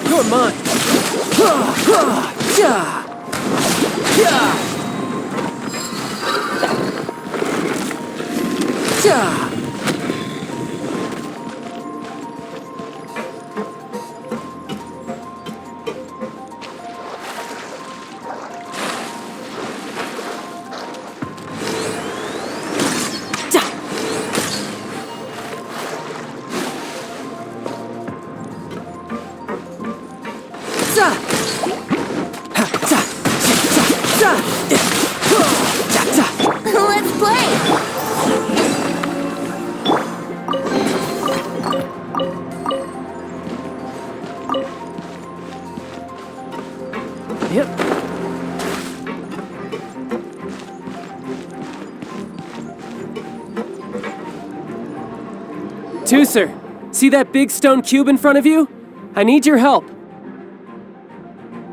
You're mine. Let's play! Yep. Tusser, see that big stone cube in front of you? I need your help.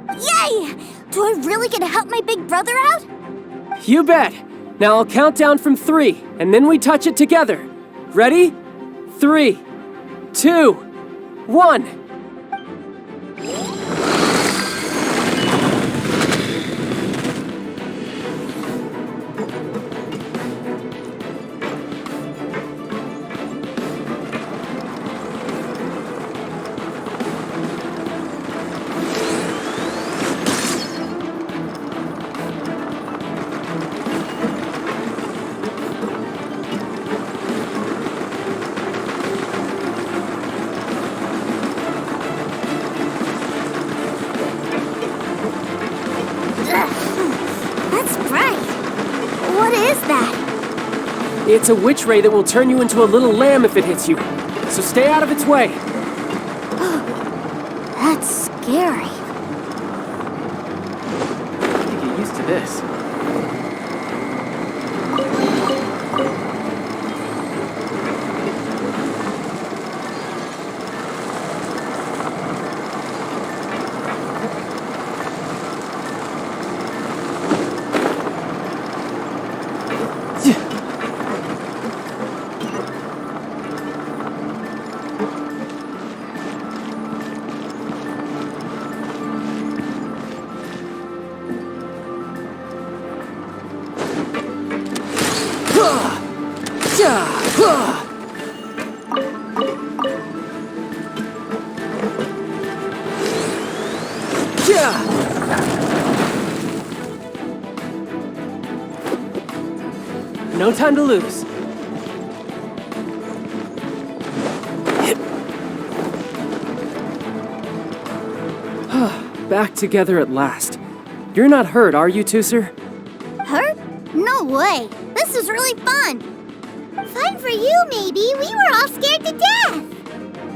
Yay! Do I really get to help my big brother out? You bet. Now I'll count down from 3, and then we touch it together. Ready? 3, 2, 1. That's bright. What is that? It's a witch ray that will turn you into a little lamb if it hits you. So stay out of its way. That's scary. Get used to this. No time to lose. Back together at last. You're not hurt, are you, Tusser? Hurt? No way. This is really fun. Fun for you, maybe. We were all scared to death.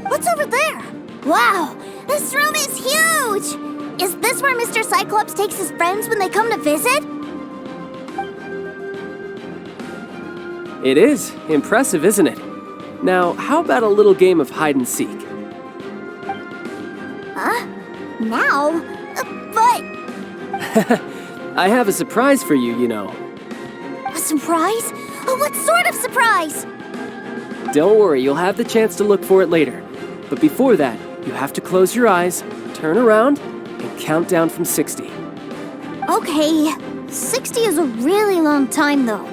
What's over there? Wow, this room is huge. Is this where Mr. Cyclops takes his friends when they come to visit? It is. Impressive, isn't it? Now, how about a little game of hide and seek? Huh? Now? But I have a surprise for you, you know. a surprise? Oh, what sort of surprise? Don't worry, you'll have the chance to look for it later. But before that, you have to close your eyes, turn around, and count down from 60. Okay, 60 is a really long time, though.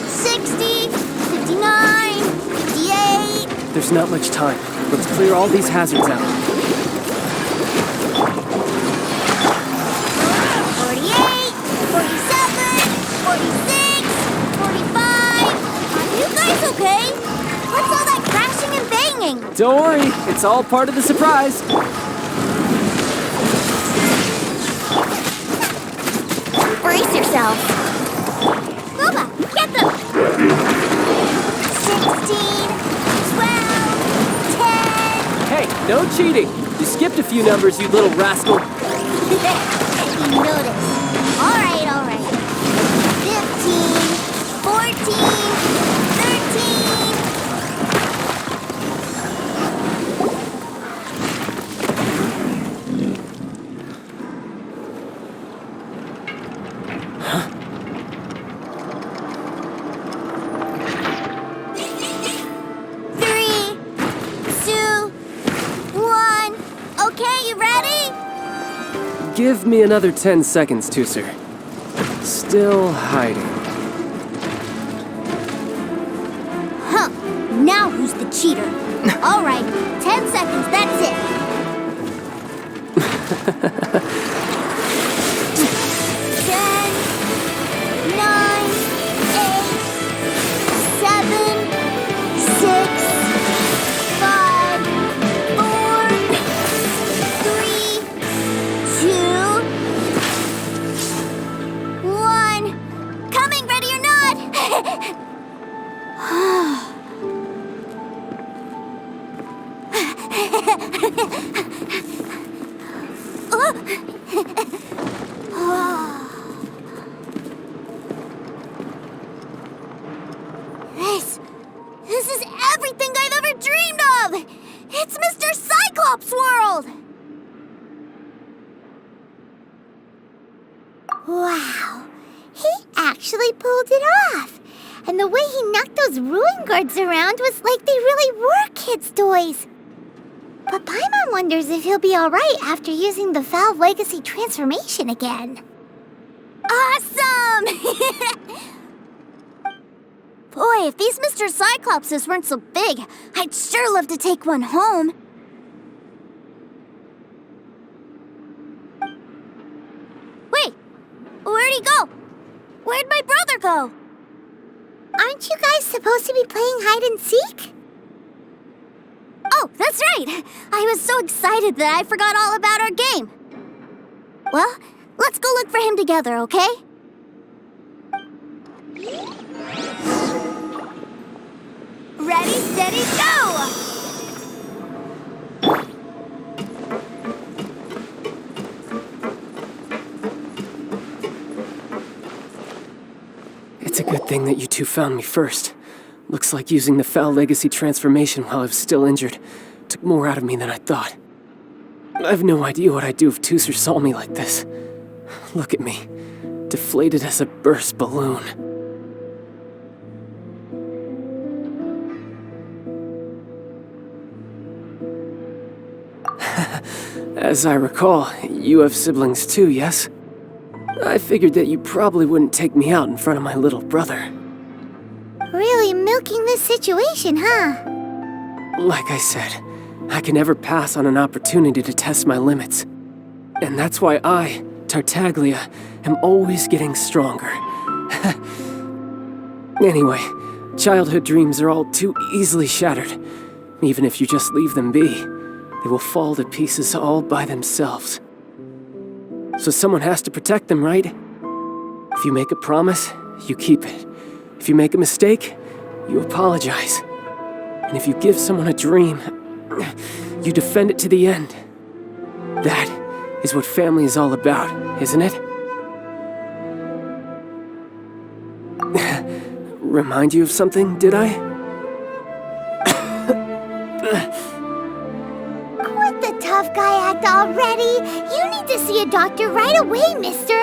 60, 59, 58. There's not much time. Let's clear all these hazards out. 48, 47, 46, 45. Are you guys okay? What's all that crashing and banging? Don't worry, it's all part of the surprise. Brace yourself. Boba, get them! 16, 12, 10. Hey, no cheating. You skipped a few numbers, you little rascal. You noticed. All right. 15, 14, 13. Give me another 10 seconds, Tooser. Still hiding. Huh. Now who's the cheater? All right, 10 seconds, that's it. 10, 9, 8, 7, 6, 5, 4, 3, 2, 1. Coming, ready or not? This is everything I've ever dreamed of! It's Mr. Cyclops' world! Wow, he actually pulled it off. And the way he knocked those ruin guards around was like they really were kids' toys. But Paimon wonders if he'll be alright after using the Valve Legacy transformation again. Awesome! Boy, if these Mr. Cyclopses weren't so big, I'd sure love to take one home. Wait, where'd he go? Where'd my brother go? Aren't you guys supposed to be playing hide and seek? Oh, that's right! I was so excited that I forgot all about our game. Well, let's go look for him together, okay? Ready, steady, go! It's a good thing that you two found me first. Looks like using the Foul Legacy transformation while I was still injured took more out of me than I thought. I have no idea what I'd do if Tooser saw me like this. Look at me, deflated as a burst balloon. As I recall, you have siblings too, yes? I figured that you probably wouldn't take me out in front of my little brother. Really milking this situation, huh? Like I said, I can never pass on an opportunity to test my limits. And that's why I, Tartaglia, am always getting stronger. Anyway, childhood dreams are all too easily shattered. Even if you just leave them be, they will fall to pieces all by themselves. So someone has to protect them, right? If you make a promise, you keep it. If you make a mistake, you apologize. And if you give someone a dream, you defend it to the end. That is what family is all about, isn't it? remind you of something, did I? Quit the tough guy act already. You need to see a doctor right away, mister.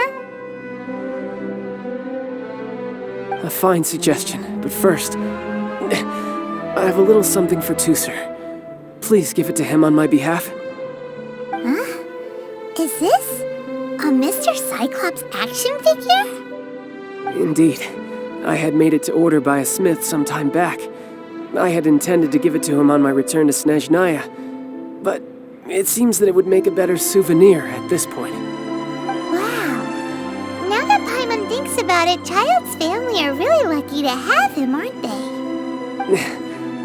A fine suggestion, but first, I have a little something for Tooser. Please give it to him on my behalf. Huh? Is this a Mr. Cyclops action figure? Indeed. I had made it to order by a smith some time back. I had intended to give it to him on my return to Snezhnaya, but it seems that it would make a better souvenir at this point. Wow. Now that Paimon thinks about it, Child's family are really lucky to have him, aren't they?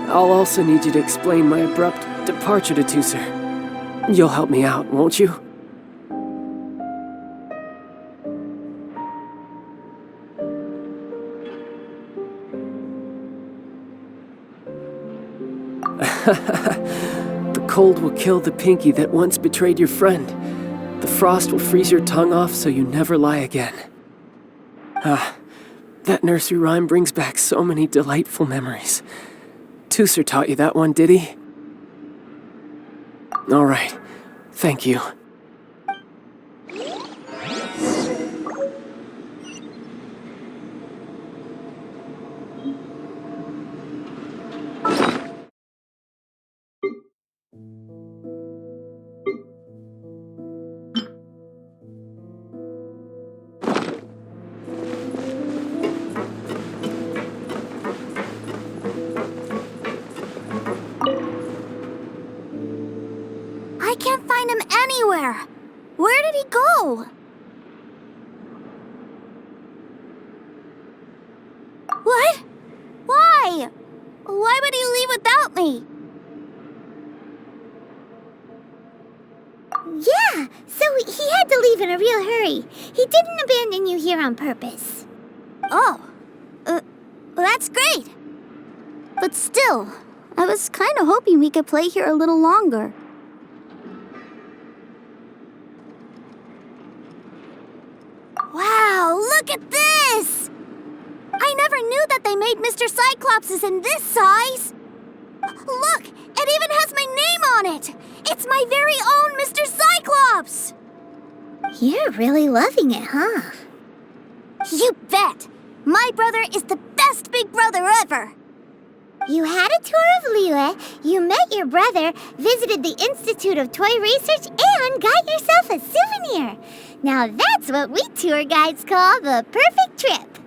I'll also need you to explain my abrupt departure to Tooser. You'll help me out, won't you? The cold will kill the pinky that once betrayed your friend. The frost will freeze your tongue off so you never lie again. Ah, that nursery rhyme brings back so many delightful memories. Tooser taught you that one, did he? All right. Thank you. I can't find him anywhere. Where did he go? What? Why? Why would he leave without me? Yeah, so he had to leave in a real hurry. He didn't abandon you here on purpose. Oh, that's great. But still, I was kind of hoping we could play here a little longer. Wow, look at this! I never knew that they made Mr. Cyclopses in this size. Look, it even has my name on it. It's my very own Mr. Cyclops. You're really loving it, huh? You bet. My brother is the best big brother ever. You had a tour of Liyue, you met your brother, visited the Institute of Toy Research, and got yourself a souvenir. Now that's what we tour guides call the perfect trip.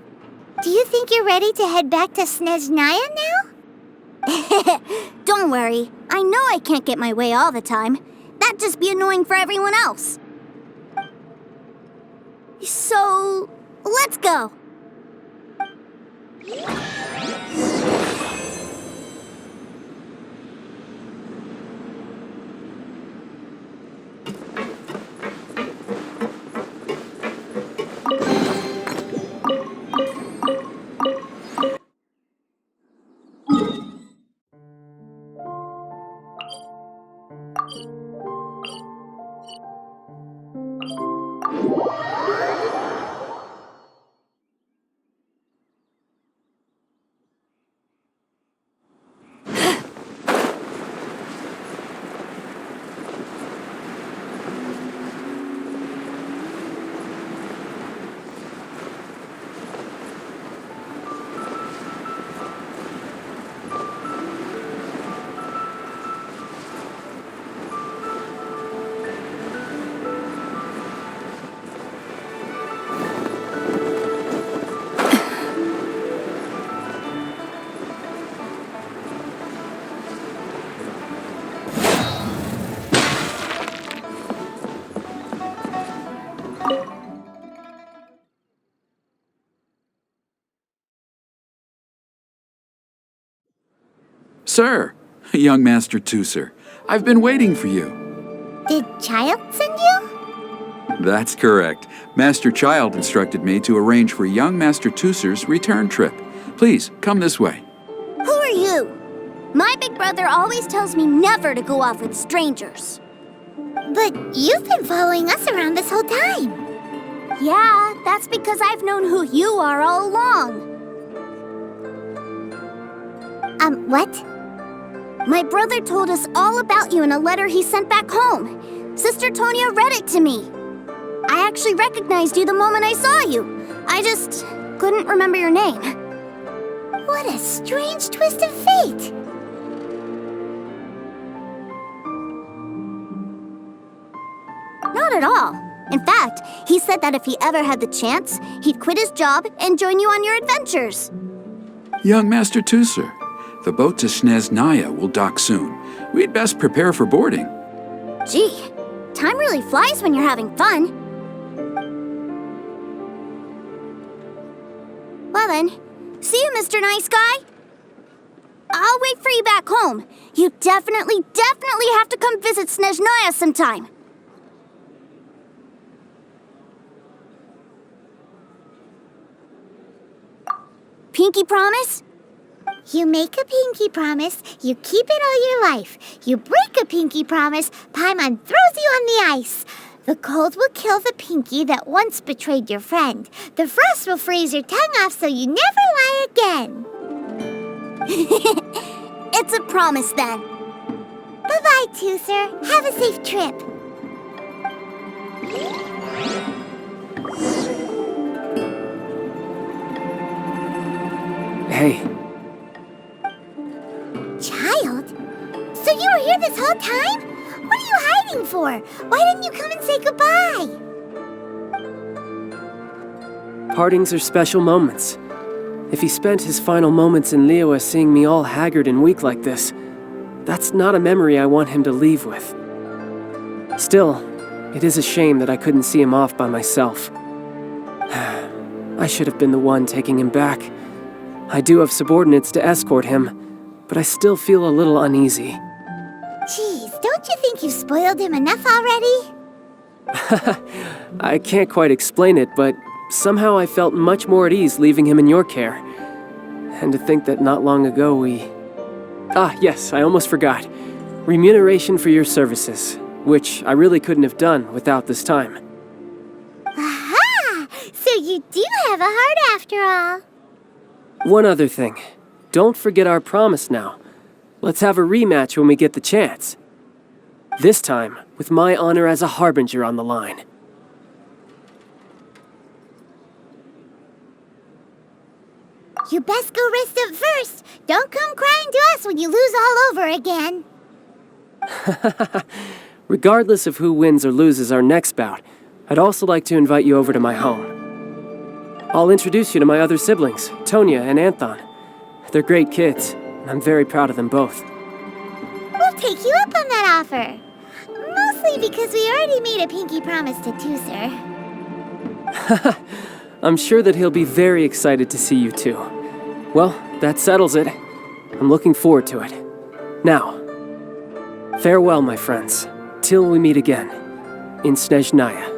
Do you think you're ready to head back to Snezhnaya now? Don't worry. I know I can't get my way all the time. That'd just be annoying for everyone else. So, let's go. Sir, young Master Tooser, I've been waiting for you. Did Child send you? That's correct. Master Child instructed me to arrange for young Master Tooser's return trip. Please, come this way. Who are you? My big brother always tells me never to go off with strangers. But you've been following us around this whole time. Yeah, that's because I've known who you are all along. What? My brother told us all about you in a letter he sent back home. Sister Tonia read it to me. I actually recognized you the moment I saw you. I just couldn't remember your name. What a strange twist of fate! Not at all. In fact, he said that if he ever had the chance, he'd quit his job and join you on your adventures. Young Master Tusser, the boat to Snezhnaya will dock soon. We'd best prepare for boarding. Gee, time really flies when you're having fun. Well then, see you, Mr. Nice Guy. I'll wait for you back home. You definitely have to come visit Snezhnaya sometime. Pinky promise? You make a pinky promise, you keep it all your life. You break a pinky promise, Paimon throws you on the ice. The cold will kill the pinky that once betrayed your friend. The frost will freeze your tongue off so you never lie again. It's a promise then. Bye-bye, Tusser. Have a safe trip. Hey. Child? So you were here this whole time? What are you hiding for? Why didn't you come and say goodbye? Partings are special moments. If he spent his final moments in Liyue seeing me all haggard and weak like this, that's not a memory I want him to leave with. Still, it is a shame that I couldn't see him off by myself. I should have been the one taking him back. I do have subordinates to escort him, but I still feel a little uneasy. Geez, don't you think you've spoiled him enough already? I can't quite explain it, but somehow I felt much more at ease leaving him in your care. And to think that not long ago we... Ah, yes, I almost forgot. Remuneration for your services, which I really couldn't have done without this time. Aha! So you do have a heart after all. One other thing. Don't forget our promise now. Let's have a rematch when we get the chance. This time, with my honor as a harbinger on the line. You best go rest up first. Don't come crying to us when you lose all over again. Regardless of who wins or loses our next bout, I'd also like to invite you over to my home. I'll introduce you to my other siblings, Tonia and Anthon. They're great kids, and I'm very proud of them both. We'll take you up on that offer. Mostly because we already made a pinky promise to Tusser. I'm sure that he'll be very excited to see you too. Well, that settles it. I'm looking forward to it. Now, farewell, my friends, till we meet again in Snezhnaya.